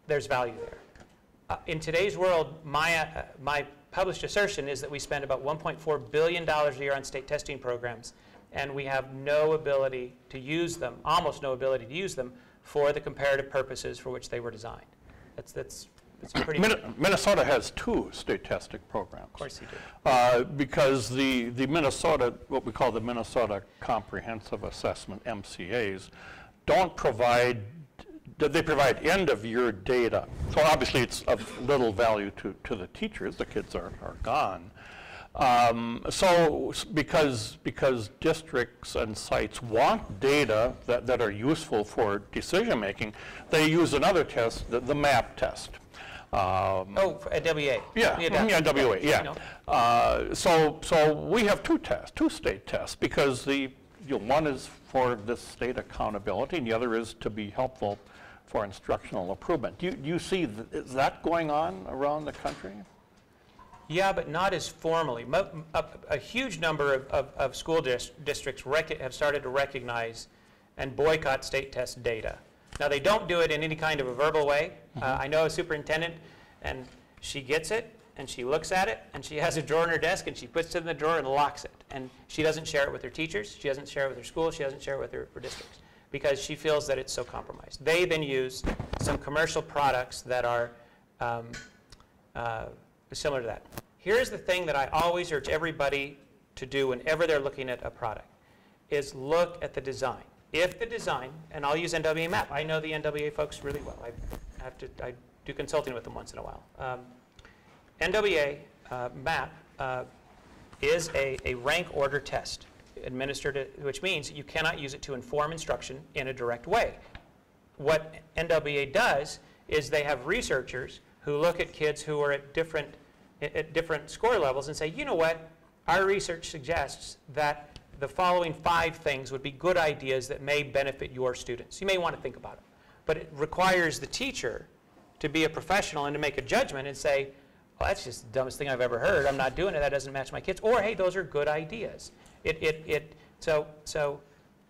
There's value there. In today's world, my published assertion is that we spend about $1.4 billion a year on state testing programs, and we have no ability to use them, almost no ability to use them, for the comparative purposes for which they were designed. That's pretty. Minnesota has 2 state testing programs. Of course you do. Because the Minnesota, what we call the Minnesota Comprehensive Assessment, MCAs, don't provide, they provide end-of-year data. So obviously it's of little value to the teachers. The kids are gone. So because districts and sites want data that are useful for decision making, they use another test, the MAP test. At WA. Yeah, WA, yeah. So we have 2 tests, 2 state tests, because one is for this state accountability, and the other is to be helpful for instructional improvement. Do you see is that going on around the country? Yeah, but not as formally. A huge number of school districts have started to recognize and boycott state test data. Now, they don't do it in any kind of a verbal way. I know a superintendent, and she gets it, and she looks at it, and she has a drawer in her desk, and she puts it in the drawer and locks it. And she doesn't share it with her teachers. She doesn't share it with her school. She doesn't share it with her districts because she feels that it's so compromised. They then use some commercial products that are similar to that. Here's the thing that I always urge everybody to do whenever they're looking at a product, is look at the design. If the design, and I'll use NWA MAP. I know the NWA folks really well. I do consulting with them once in a while. NWA MAP is a rank order test administered, which means you cannot use it to inform instruction in a direct way. What NWA does is they have researchers who look at kids who are at different score levels and say, you know what, our research suggests that the following 5 things would be good ideas that may benefit your students. You may want to think about them. But it requires the teacher to be a professional and to make a judgment and say, well, that's just the dumbest thing I've ever heard. I'm not doing it. That doesn't match my kids. Or, hey, those are good ideas. So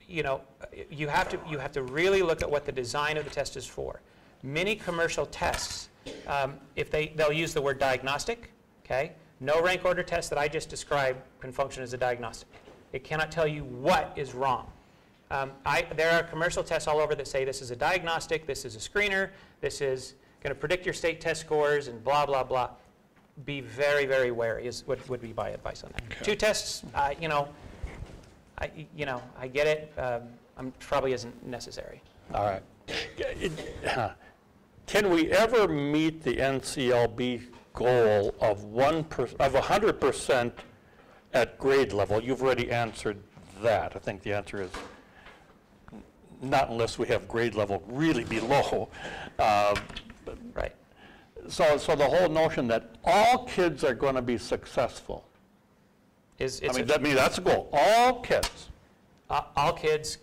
you know, you have to really look at what the design of the test is for. Many commercial tests, they'll use the word diagnostic. Okay, no rank order test that I just described can function as a diagnostic. It cannot tell you what is wrong. There are commercial tests all over that say this is a diagnostic, this is a screener, this is going to predict your state test scores, and blah, blah, blah. Be very, very wary would be my advice on that. Okay. 2 tests, I get it. Probably isn't necessary. All right. Can we ever meet the NCLB goal of 100% at grade level? You've already answered that. I think the answer is not unless we have grade level really below. Right. So the whole notion that all kids are going to be successful. That's a goal. All kids. All kids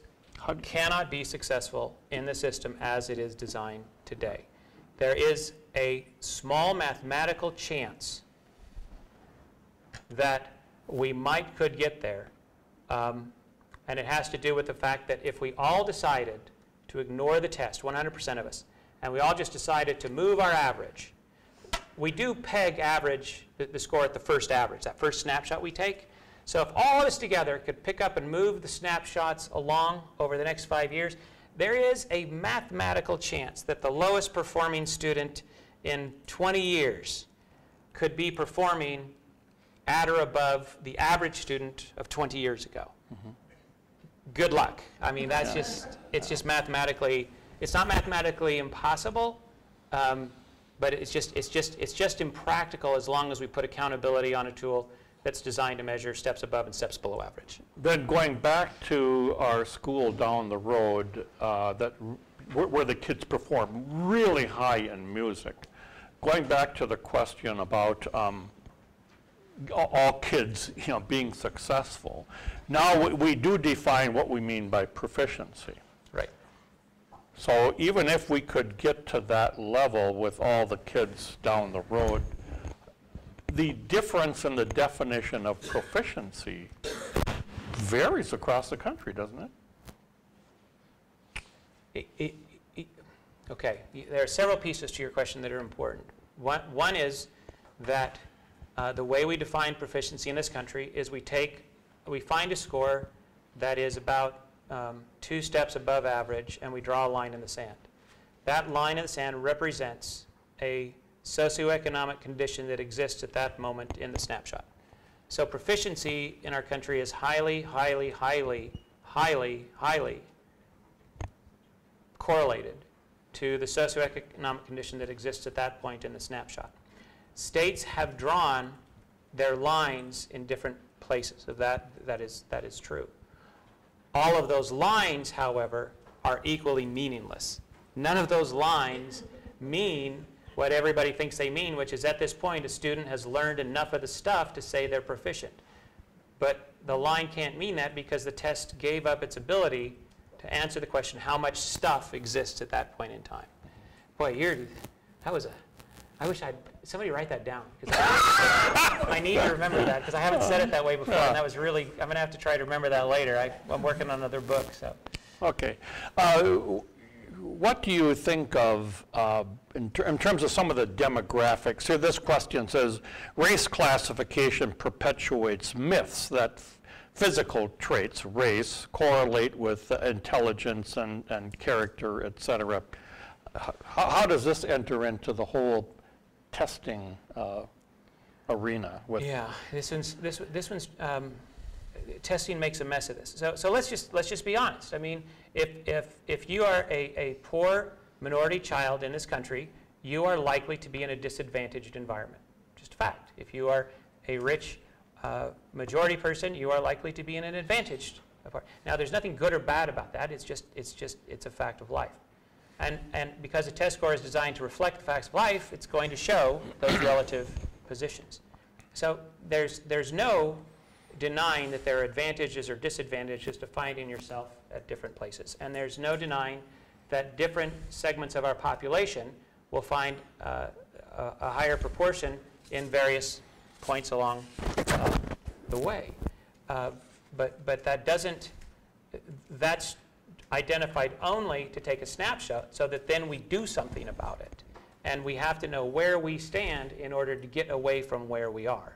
cannot be successful in the system as it is designed today. There is a small mathematical chance that we could get there. And it has to do with the fact that if we all decided to ignore the test, 100% of us, and we all just decided to move our average, we do peg average, the score at the first average, that first snapshot we take. So if all of us together could pick up and move the snapshots along over the next 5 years, there is a mathematical chance that the lowest performing student in 20 years could be performing at or above the average student of 20 years ago. Mm-hmm. Good luck. I mean, that's it's just mathematically, it's not mathematically impossible, but it's just impractical as long as we put accountability on a tool that's designed to measure steps above and steps below average. Then going back to our school down the road, where the kids perform really high in music, going back to the question about all kids, being successful. Now we do define what we mean by proficiency. Right. So even if we could get to that level with all the kids down the road, the difference in the definition of proficiency varies across the country, doesn't it? Okay, there are several pieces to your question that are important. One is that the way we define proficiency in this country is we find a score that is about 2 steps above average, and we draw a line in the sand. That line in the sand represents a socioeconomic condition that exists at that moment in the snapshot. So proficiency in our country is highly, highly, highly, highly, highly correlated to the socioeconomic condition that exists at that point in the snapshot. States have drawn their lines in different places. So that is true. All of those lines, however, are equally meaningless. None of those lines mean what everybody thinks they mean, which is at this point a student has learned enough of the stuff to say they're proficient. But the line can't mean that because the test gave up its ability to answer the question how much stuff exists at that point in time. Boy, I wish somebody write that down. 'Cause I need to remember that, because I haven't said it that way before, and that was really, I'm going to have to try to remember that later. I'm working on another book, so. Okay. What do you think of in terms of some of the demographics? Here, this question says, race classification perpetuates myths that physical traits, race, correlate with intelligence and character, et cetera. How does this enter into the whole testing arena? Yeah, this one's testing makes a mess of this. So let's just be honest. I mean, if you are a poor minority child in this country, you are likely to be in a disadvantaged environment. Just a fact. If you are a rich majority person, you are likely to be in an advantaged part. Now, there's nothing good or bad about that. It's a fact of life. And because a test score is designed to reflect the facts of life, it's going to show those relative positions. So there's no denying that there are advantages or disadvantages to finding yourself at different places. And there's no denying that different segments of our population will find a higher proportion in various points along the way. But that's identified only to take a snapshot so that then we do something about it. And we have to know where we stand in order to get away from where we are.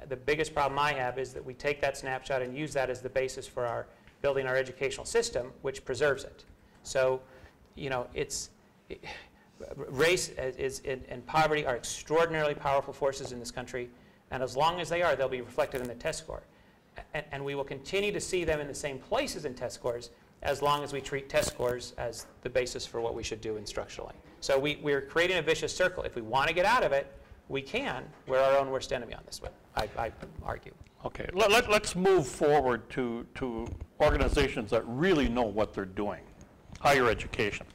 The biggest problem I have is that we take that snapshot and use that as the basis for building our educational system, which preserves it. So, you know, race and poverty are extraordinarily powerful forces in this country, and as long as they are, they'll be reflected in the test score. And we will continue to see them in the same places in test scores as long as we treat test scores as the basis for what we should do instructionally. So we're creating a vicious circle. If we want to get out of it, we can. We're our own worst enemy on this one, I argue. Okay, let's move forward to organizations that really know what they're doing. Higher education.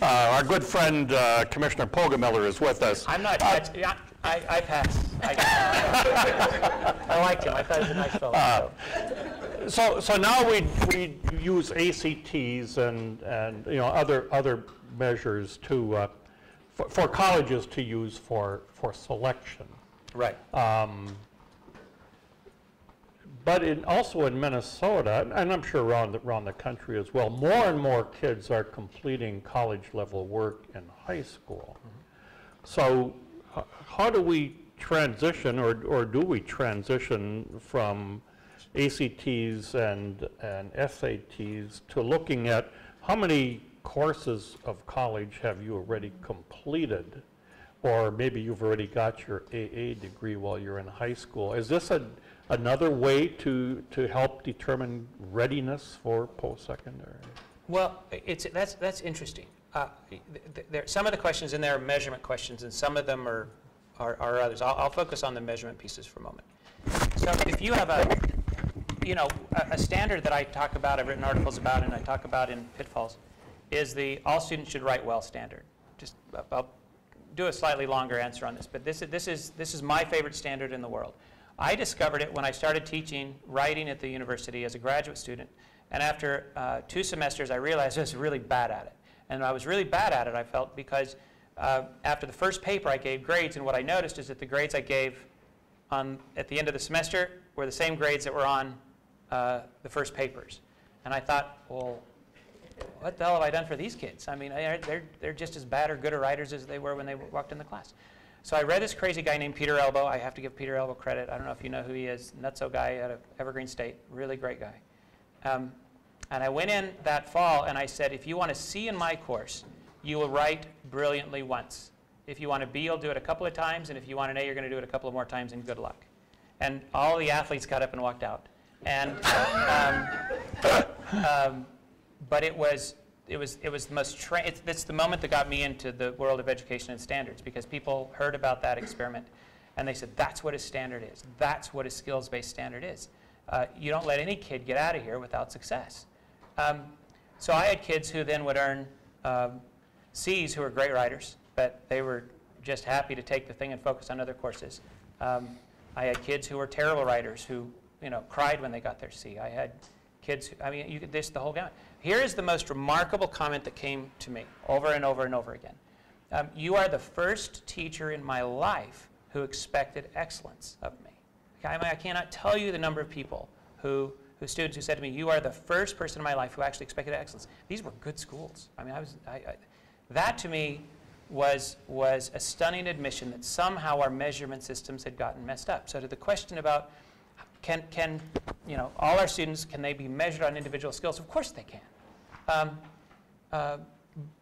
Our good friend Commissioner Pogamiller is with us. I'm not. I pass. I liked him. I thought he was a nice fellow. So now we use ACTs and you know other measures to for colleges to use for selection. Right. But also in Minnesota, and I'm sure around the country as well, more and more kids are completing college-level work in high school. Mm-hmm. So how do we transition, or do we transition from ACTs and SATs to looking at how many courses of college have you already completed, or maybe you've already got your AA degree while you're in high school? Is this another way to help determine readiness for post-secondary? Well, that's interesting. Some of the questions in there are measurement questions, and some of them are others. I'll focus on the measurement pieces for a moment. So if you have a standard that I talk about, I've written articles about, and I talk about in Pitfalls, is the all students should write well standard. Just I'll do a slightly longer answer on this, but this is my favorite standard in the world. I discovered it when I started teaching writing at the university as a graduate student, and after 2 semesters I realized I was really bad at it. And I was really bad at it, I felt, because after the first paper I gave grades, and what I noticed is that the grades I gave at the end of the semester were the same grades that were on the first papers. And I thought, well, what the hell have I done for these kids? I mean, they're just as bad or good a writers as they were when they walked in the class. So I read this crazy guy named Peter Elbow. I have to give Peter Elbow credit. I don't know if you know who he is. Nutso guy out of Evergreen State. Really great guy. And I went in that fall and I said, if you want a C in my course, you will write brilliantly once. If you want a B, you'll do it a couple of times. And if you want an A, you're going to do it a couple of more times, and good luck. And all the athletes got up and walked out. And but it was the most it's the moment that got me into the world of education and standards, because people heard about that experiment and they said, that's what a standard is. That's what a skills-based standard is. You don't let any kid get out of here without success. So I had kids who then would earn C's who were great writers, but they were just happy to take the thing and focus on other courses. I had kids who were terrible writers who cried when they got their C. I had kids, the whole gamut. Here is the most remarkable comment that came to me over and over and over again. You are the first teacher in my life who expected excellence of me. Okay? I mean, I cannot tell you the number of people students who said to me, you are the first person in my life who actually expected excellence. These were good schools. I mean, that to me was a stunning admission that somehow our measurement systems had gotten messed up. So to the question about can all our students, can they be measured on individual skills? Of course they can.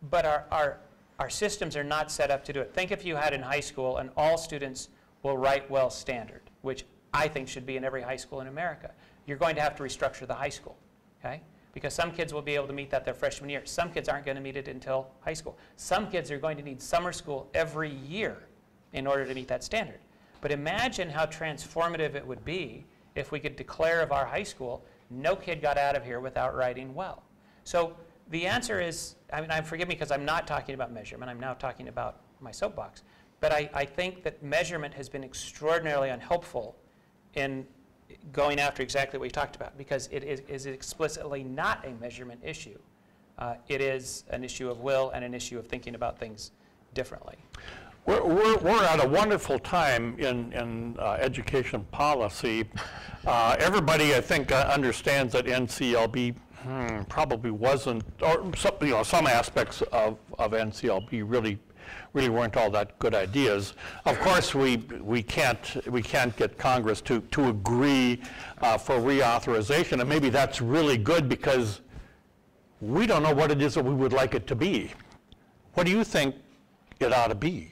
But our systems are not set up to do it. Think if you had in high school an all students will write well standard, which I think should be in every high school in America. You're going to have to restructure the high school, okay? Because some kids will be able to meet that their freshman year. Some kids aren't going to meet it until high school. Some kids are going to need summer school every year in order to meet that standard. But imagine how transformative it would be if we could declare of our high school, no kid got out of here without writing well. So the answer is, I mean, forgive me because I'm not talking about measurement. I'm now talking about my soapbox. But I think that measurement has been extraordinarily unhelpful in going after exactly what we talked about, because it is explicitly not a measurement issue. It is an issue of will and an issue of thinking about things differently. We're at a wonderful time in education policy. Everybody, I think, understands that NCLB probably wasn't, or some aspects of NCLB really weren't all that good ideas. Of course, we can't get Congress to agree for reauthorization, and maybe that's really good because we don't know what it is that we would like it to be. What do you think it ought to be?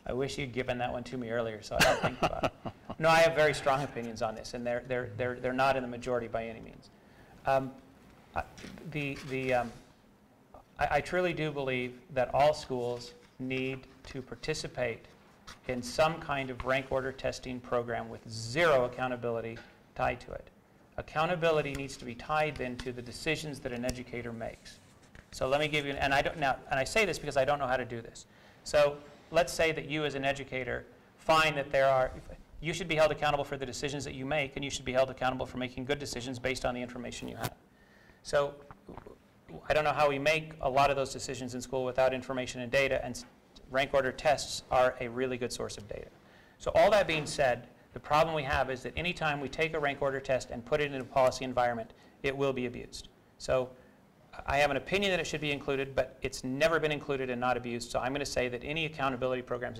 I wish you'd given that one to me earlier, so I don't think about it. No, I have very strong opinions on this, and they're not in the majority by any means. I truly do believe that all schools need to participate in some kind of rank order testing program with zero accountability tied to it. Accountability needs to be tied then to the decisions that an educator makes. So let me give you, and I say this because I don't know how to do this. So let's say that you as an educator find that you should be held accountable for the decisions that you make, and you should be held accountable for making good decisions based on the information you have. So I don't know how we make a lot of those decisions in school without information and data, and rank order tests are a really good source of data. So all that being said, the problem we have is that any time we take a rank order test and put it in a policy environment, it will be abused. So I have an opinion that it should be included, but it's never been included and not abused. So I'm going to say that any accountability programs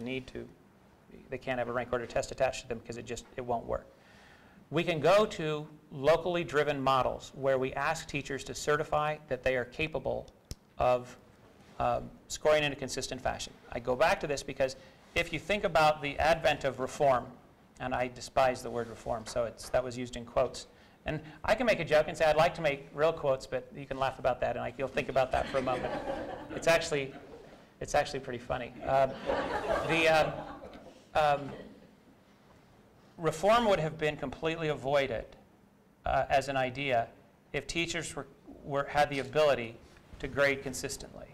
they can't have a rank order test attached to them because it won't work. We can go to locally driven models where we ask teachers to certify that they are capable of scoring in a consistent fashion. I go back to this because if you think about the advent of reform, and I despise the word reform, so that was used in quotes. And I can make a joke and say I'd like to make real quotes, but you can laugh about that, and you'll think about that for a moment. It's actually pretty funny. Reform would have been completely avoided as an idea if teachers had the ability to grade consistently.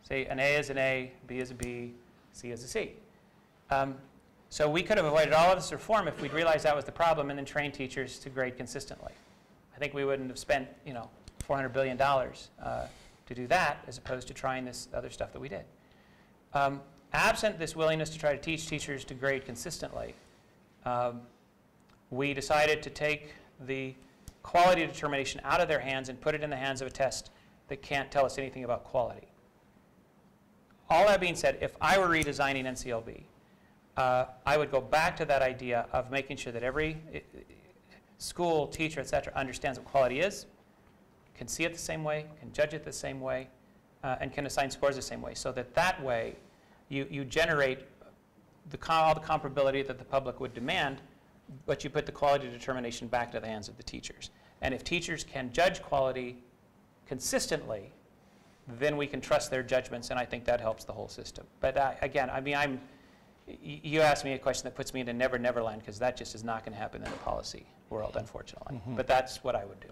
Say an A is an A, B is a B, C is a C. So we could have avoided all of this reform if we'd realized that was the problem and then trained teachers to grade consistently. I think we wouldn't have spent $400 billion to do that as opposed to trying this other stuff that we did. Absent this willingness to try to teach teachers to grade consistently, we decided to take the quality determination out of their hands and put it in the hands of a test that can't tell us anything about quality. All that being said, if I were redesigning NCLB, I would go back to that idea of making sure that every school, teacher, et cetera, understands what quality is, can see it the same way, can judge it the same way, and can assign scores the same way, so that way you generate all the comparability that the public would demand, but you put the quality determination back to the hands of the teachers. And if teachers can judge quality consistently, then we can trust their judgments, and I think that helps the whole system. But again, I mean, you asked me a question that puts me into Never Never Land, because that just is not going to happen in the policy world, unfortunately. Mm-hmm. But that's what I would do.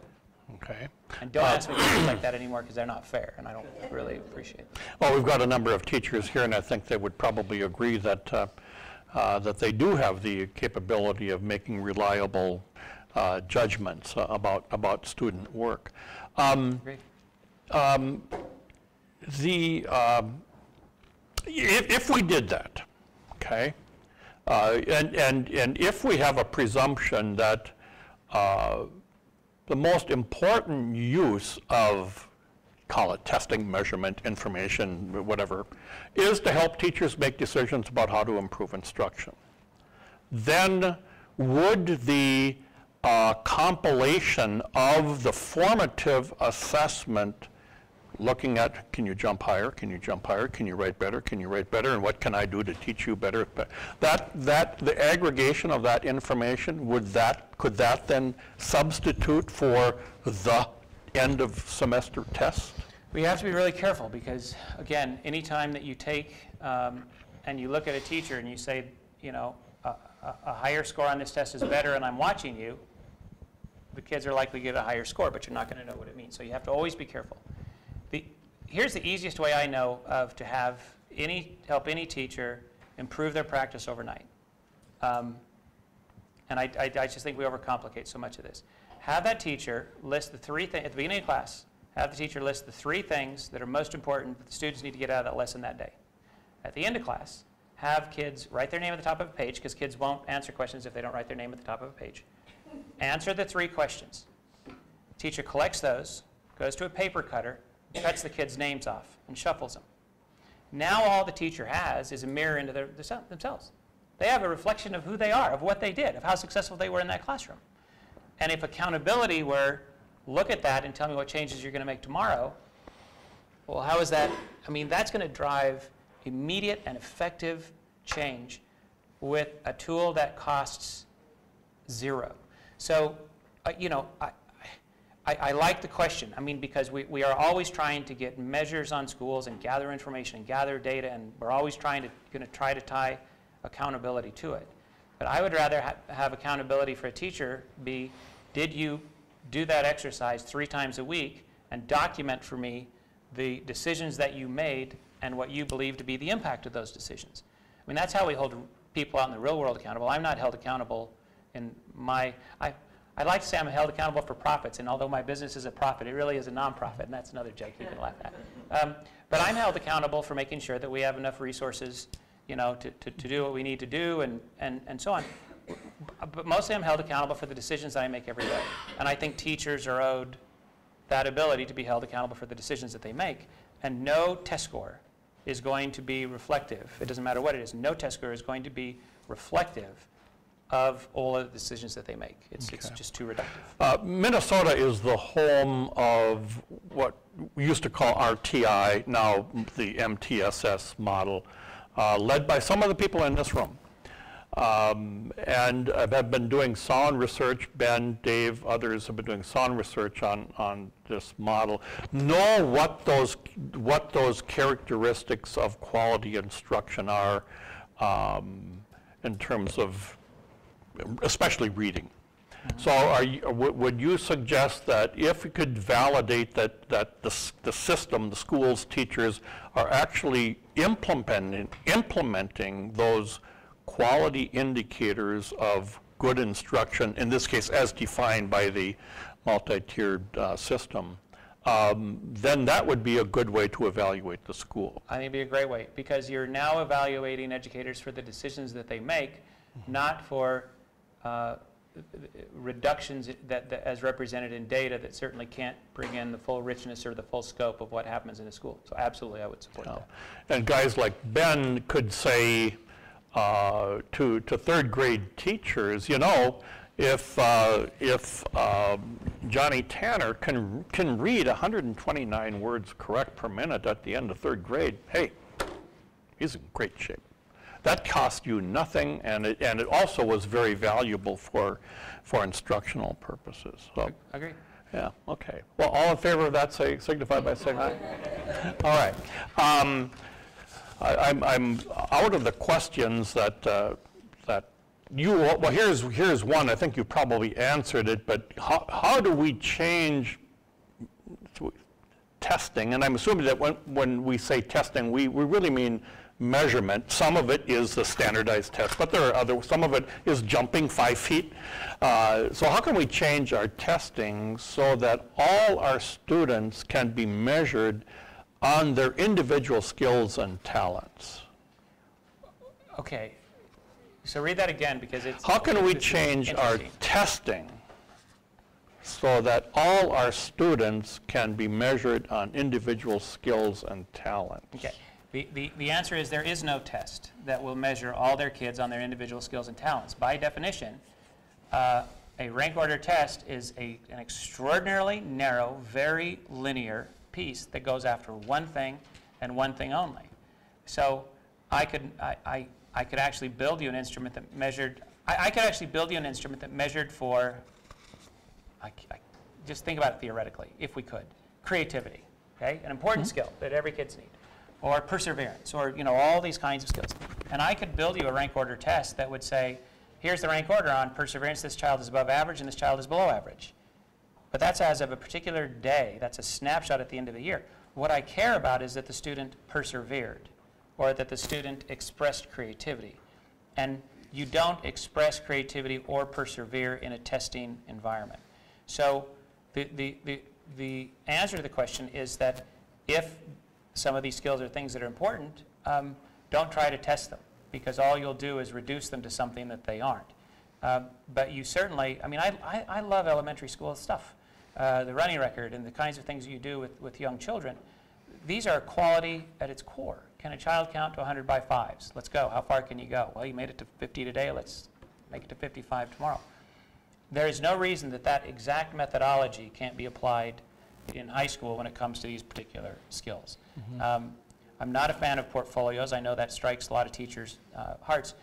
Okay. And don't ask me questions like that anymore, because they're not fair, and I don't really appreciate them. Well, we've got a number of teachers here, and I think they would probably agree that that they do have the capability of making reliable judgments about student work. Great. if we did that, okay, and if we have a presumption that the most important use of, call it testing, measurement, information, whatever, is to help teachers make decisions about how to improve instruction, then would the compilation of the formative assessment, looking at, can you jump higher, can you jump higher, can you write better, and what can I do to teach you better, the aggregation of that information, could that then substitute for the end of semester test? We have to be really careful because, again, anytime that you take and you look at a teacher and you say, you know, a higher score on this test is better and I'm watching you, the kids are likely to get a higher score, but you're not going to know what it means. So you have to always be careful. Here's the easiest way I know of to help any teacher improve their practice overnight. And I just think we overcomplicate so much of this. Have that teacher list the 3 things, at the beginning of class, have the teacher list the 3 things that are most important that the students need to get out of that lesson that day. At the end of class, have kids write their name at the top of a page, because kids won't answer questions if they don't write their name at the top of a page. Answer the 3 questions. Teacher collects those, goes to a paper cutter, cuts the kids' names off, and shuffles them. Now all the teacher has is a mirror into themselves. They have a reflection of who they are, of what they did, of how successful they were in that classroom. And if accountability were, look at that and tell me what changes you're going to make tomorrow, well, how is that? I mean, that's going to drive immediate and effective change with a tool that costs 0. So, you know, I like the question. I mean, because we are always trying to get measures on schools and gather information and gather data, and we're always going to try to tie accountability to it. But I would rather have accountability for a teacher be, did you do that exercise 3 times a week and document for me the decisions that you made and what you believe to be the impact of those decisions? I mean, that's how we hold people out in the real world accountable. I'm not held accountable in my, I'd like to say I'm held accountable for profits, and although my business is a profit, it really is a nonprofit, and that's another joke you can laugh at. But I'm held accountable for making sure that we have enough resources, you know, to do what we need to do and so on. But mostly I'm held accountable for the decisions that I make every day. And I think teachers are owed that ability to be held accountable for the decisions that they make. And no test score is going to be reflective. It doesn't matter what it is. No test score is going to be reflective of all of the decisions that they make. It's just too reductive. Minnesota is the home of what we used to call RTI, now the MTSS model, led by some of the people in this room. And I've been doing sound research. Ben, Dave, others have been doing sound research on this model. Know what those characteristics of quality instruction are in terms of, especially reading. So would you suggest that if we could validate that the system, the schools, teachers are actually implementing those quality indicators of good instruction, in this case as defined by the multi-tiered system, then that would be a good way to evaluate the school. I think it'd be a great way, because you're now evaluating educators for the decisions that they make, not for reductions that as represented in data that certainly can't bring in the full richness or the full scope of what happens in a school. So absolutely, I would support that. And guys like Ben could say to 3rd grade teachers, you know, if Johnny Tanner can read 129 words correct per minute at the end of 3rd grade, hey, he's in great shape. That cost you nothing, and it also was very valuable for instructional purposes. So, Agree. Yeah. Okay. Well, all in favor of that, say signify by saying aye. All right. I'm out of the questions that you. Well, here's one. I think you probably answered it, but how do we change testing? And I'm assuming that when we say testing, we really mean measurement. Some of it is the standardized test, but there are some of it is jumping 5 feet. So how can we change our testing so that all our students can be measured on their individual skills and talents? Okay, so read that again because it's... How can we change our testing so that all our students can be measured on individual skills and talents? Okay. The answer is there is no test that will measure all their kids on their individual skills and talents. By definition, a rank order test is an extraordinarily narrow, very linear piece that goes after one thing and one thing only. So I could actually build you an instrument that measured. I could actually build you an instrument that measured for. Just think about it theoretically, if we could. Creativity, okay, an important skill that every kid's need, or perseverance, or all these kinds of skills. And I could build you a rank order test that would say, here's the rank order on perseverance. This child is above average, and this child is below average. But that's as of a particular day. That's a snapshot at the end of the year. What I care about is that the student persevered, or that the student expressed creativity. And you don't express creativity or persevere in a testing environment. So the answer to the question is that if some of these skills are things that are important, don't try to test them, because all you'll do is reduce them to something that they aren't. But you certainly, I love elementary school stuff. The running record and the kinds of things you do with young children, these are quality at its core. Can a child count to 100 by 5s? Let's go. How far can you go? Well, you made it to 50 today. Let's make it to 55 tomorrow. There is no reason that that exact methodology can't be applied in high school when it comes to these particular skills. I'm not a fan of portfolios. I know that strikes a lot of teachers' hearts.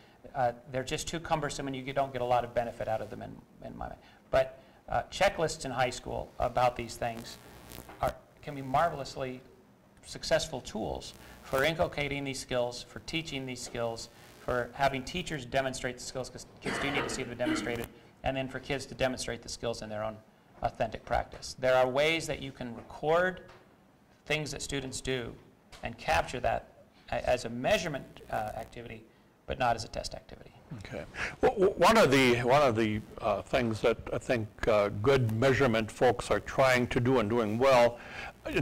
They're just too cumbersome, and you don't get a lot of benefit out of them in my mind. But checklists in high school about these things can be marvelously successful tools for inculcating these skills, for teaching these skills, for having teachers demonstrate the skills, because kids do need to see them demonstrated, and then for kids to demonstrate the skills in their own authentic practice. There are ways that you can record things that students do and capture that as a measurement activity, but not as a test activity. Okay. Well, one of the things that I think good measurement folks are trying to do and doing well,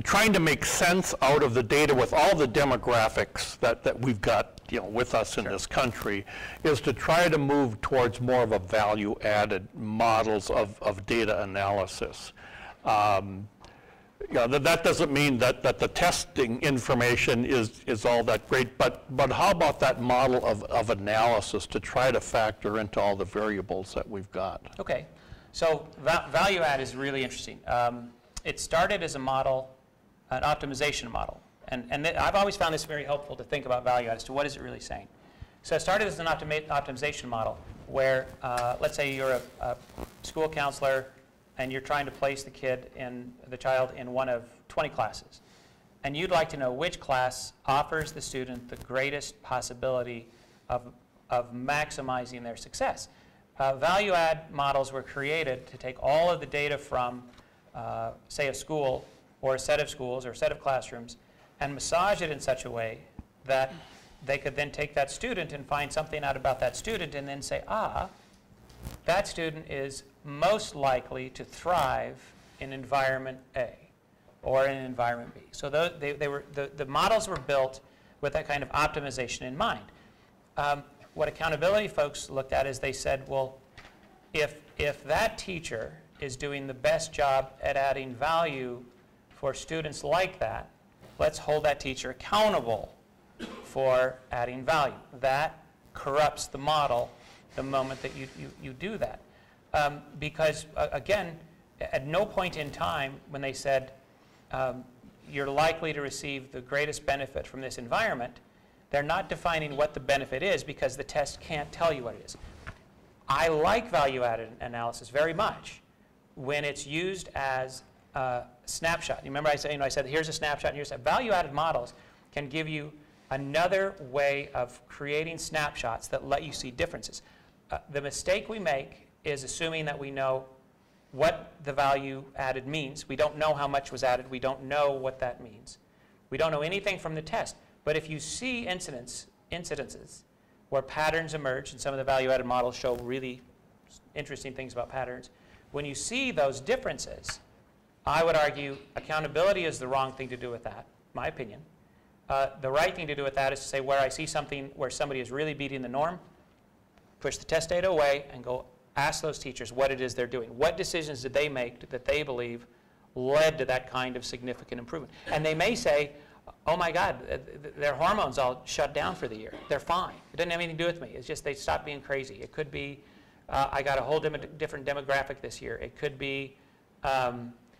trying to make sense out of the data with all the demographics that we've got with us in this country, is to try to move towards more of a value-added models of data analysis. That doesn't mean that the testing information is all that great, but how about that model of analysis to try to factor into all the variables that we've got? Okay, so value add is really interesting. It started as a model, an optimization model, and I've always found this very helpful to think about value add as to what is it really saying. So it started as an optimization model where, let's say you're a school counselor and you're trying to place the child in one of 20 classes. And you'd like to know which class offers the student the greatest possibility of maximizing their success. Value-add models were created to take all of the data from, say, a school or a set of schools or a set of classrooms and massage it in such a way that they could then take that student and find something out about that student and then say, that student is most likely to thrive in environment A or in environment B. So the models were built with that kind of optimization in mind. What accountability folks looked at is they said, well, if that teacher is doing the best job at adding value for students like that, let's hold that teacher accountable for adding value. That corrupts the model the moment that you do that. Because, again, at no point in time when they said you're likely to receive the greatest benefit from this environment, they're not defining what the benefit is because the test can't tell you what it is. I like value-added analysis very much when it's used as a snapshot. You remember I said here's a snapshot and here's a value-added models can give you another way of creating snapshots that let you see differences. The mistake we make is assuming that we know what the value added means. We don't know how much was added. We don't know what that means. We don't know anything from the test. But if you see incidences where patterns emerge, and some of the value-added models show really interesting things about patterns, when you see those differences, I would argue accountability is the wrong thing to do with that, my opinion. The right thing to do with that is to say where I see something where somebody is really beating the norm, push the test data away and go ask those teachers what it is they're doing. What decisions did they make that they believe led to that kind of significant improvement? And they may say, oh my God, their hormones all shut down for the year. They're fine. It doesn't have anything to do with me. It's just they stopped being crazy. It could be I got a whole different demographic this year. It could be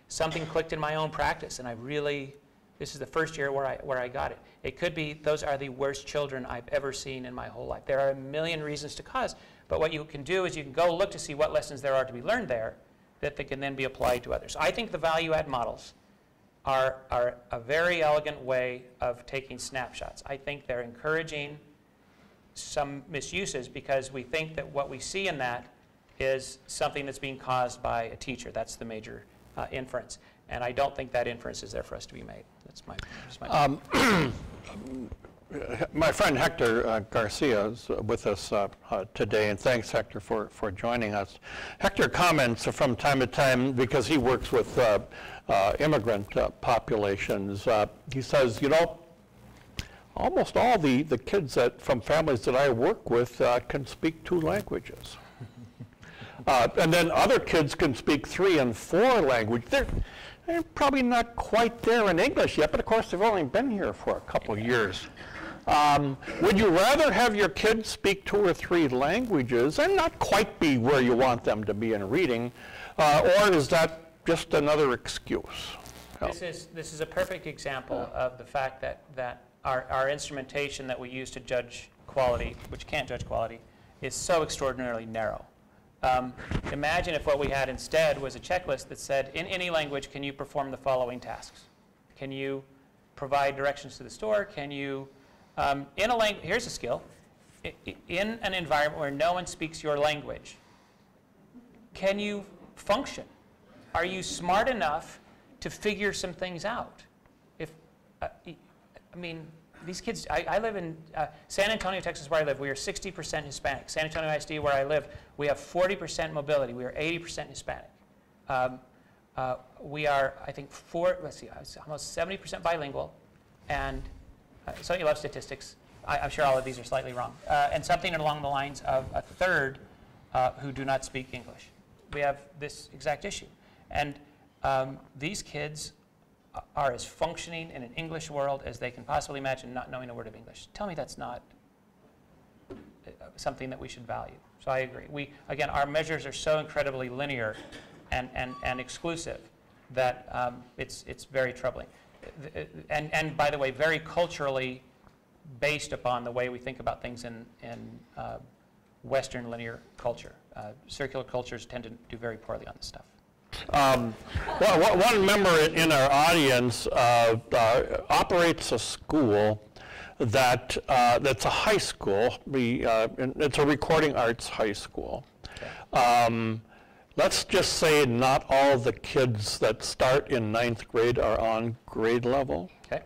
something clicked in my own practice, and this is the first year where I got it. It could be those are the worst children I've ever seen in my whole life. There are a million reasons to cause, but what you can do is you can go look to see what lessons there are to be learned there that they can then be applied to others. I think the value-add models are a very elegant way of taking snapshots. I think they're encouraging some misuses because we think that what we see in that is something that's being caused by a teacher. That's the major inference. And I don't think that inference is there for us to be made. That's my My friend Hector Garcia is with us today, and thanks, Hector, for joining us. Hector comments from time to time, because he works with immigrant populations. He says, you know, almost all the kids from families that I work with can speak 2 languages. And then other kids can speak 3 and 4 languages. They're probably not quite there in English yet, but of course they've only been here for a couple of years. Would you rather have your kids speak 2 or 3 languages and not quite be where you want them to be in reading, or is that just another excuse? This is a perfect example of the fact that our instrumentation that we use to judge quality, which can't judge quality, is so extraordinarily narrow. Imagine if what we had instead was a checklist that said, in any language, can you perform the following tasks? Can you provide directions to the store? Can you, in a language, here's a skill, in an environment where no one speaks your language, can you function? Are you smart enough to figure some things out? I mean, these kids, I live in San Antonio, Texas, where I live. We are 60% Hispanic. San Antonio ISD, where I live, we have 40% mobility. We are 80% Hispanic. We are, I think, almost 70% bilingual. And so you love statistics. I'm sure all of these are slightly wrong. And something along the lines of a third who do not speak English. We have this exact issue. And these kids are as functioning in an English world as they can possibly imagine, not knowing a word of English. Tell me that's not something that we should value. So I agree. Again, our measures are so incredibly linear and exclusive that it's very troubling. And by the way, very culturally based upon the way we think about things in Western linear culture. Circular cultures tend to do very poorly on this stuff. Well, one member in our audience operates a school that's a high school. It's a recording arts high school. Okay. Let's just say not all the kids that start in 9th grade are on grade level. Okay.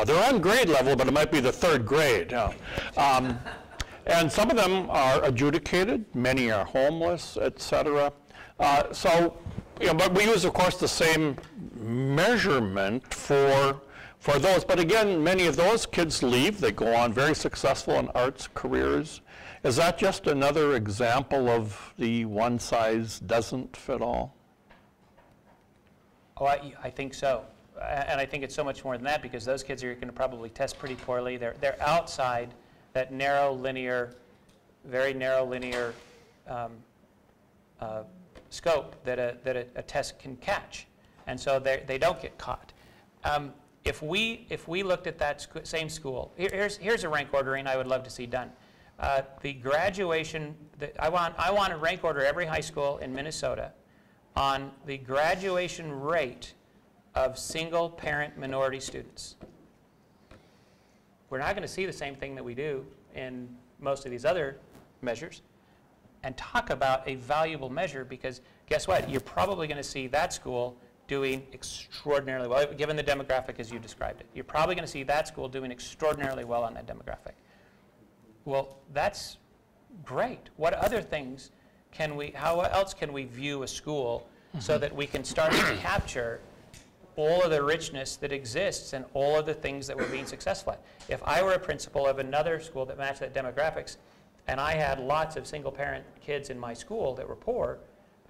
They're on grade level, but it might be the 3rd grade. And some of them are adjudicated. Many are homeless, etc. But we use, of course, the same measurement for those. But again, many of those kids leave. They go on very successful in arts careers. Is that just another example of the one size doesn't fit all? Oh, I think so. And I think it's so much more than that, because those kids are going to probably test pretty poorly. They're outside that narrow linear, very narrow linear scope that a test can catch, and so they don't get caught. If we looked at that same school, here's a rank ordering I would love to see done. The graduation, I want to rank order every high school in Minnesota on the graduation rate of single-parent minority students. We're not going to see the same thing that we do in most of these other measures. And talk about a valuable measure, because guess what? You're probably going to see that school doing extraordinarily well, given the demographic as you described it. You're probably going to see that school doing extraordinarily well on that demographic. Well, that's great. What other things can we, how else can we view a school so that we can start to capture all of the richness that exists and all of the things that we're being successful at? If I were a principal of another school that matched that demographics, and I had lots of single-parent kids in my school that were poor,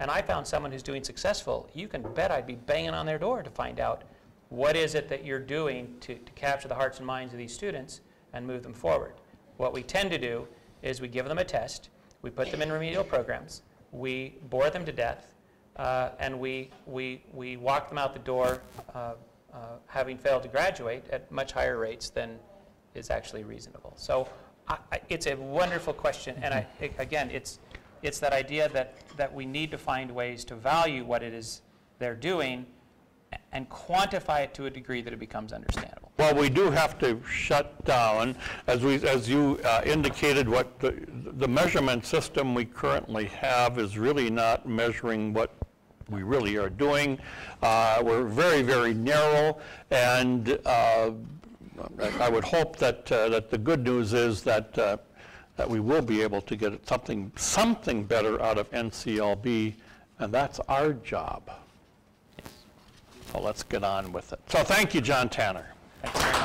and I found someone who's doing successful, you can bet I'd be banging on their door to find out what is it that you're doing to capture the hearts and minds of these students and move them forward. What we tend to do is we give them a test, we put them in remedial programs, we bore them to death, and we walk them out the door having failed to graduate at much higher rates than is actually reasonable. So it's a wonderful question, and again, it's that idea that we need to find ways to value what it is they're doing and quantify it to a degree that it becomes understandable. Well, we do have to shut down, as you indicated, what the measurement system we currently have is really not measuring what we really are doing. We're very, very narrow, and I would hope that that the good news is that that we will be able to get something better out of NCLB, and that's our job. So let's get on with it. So thank you, John Tanner. Thanks very much.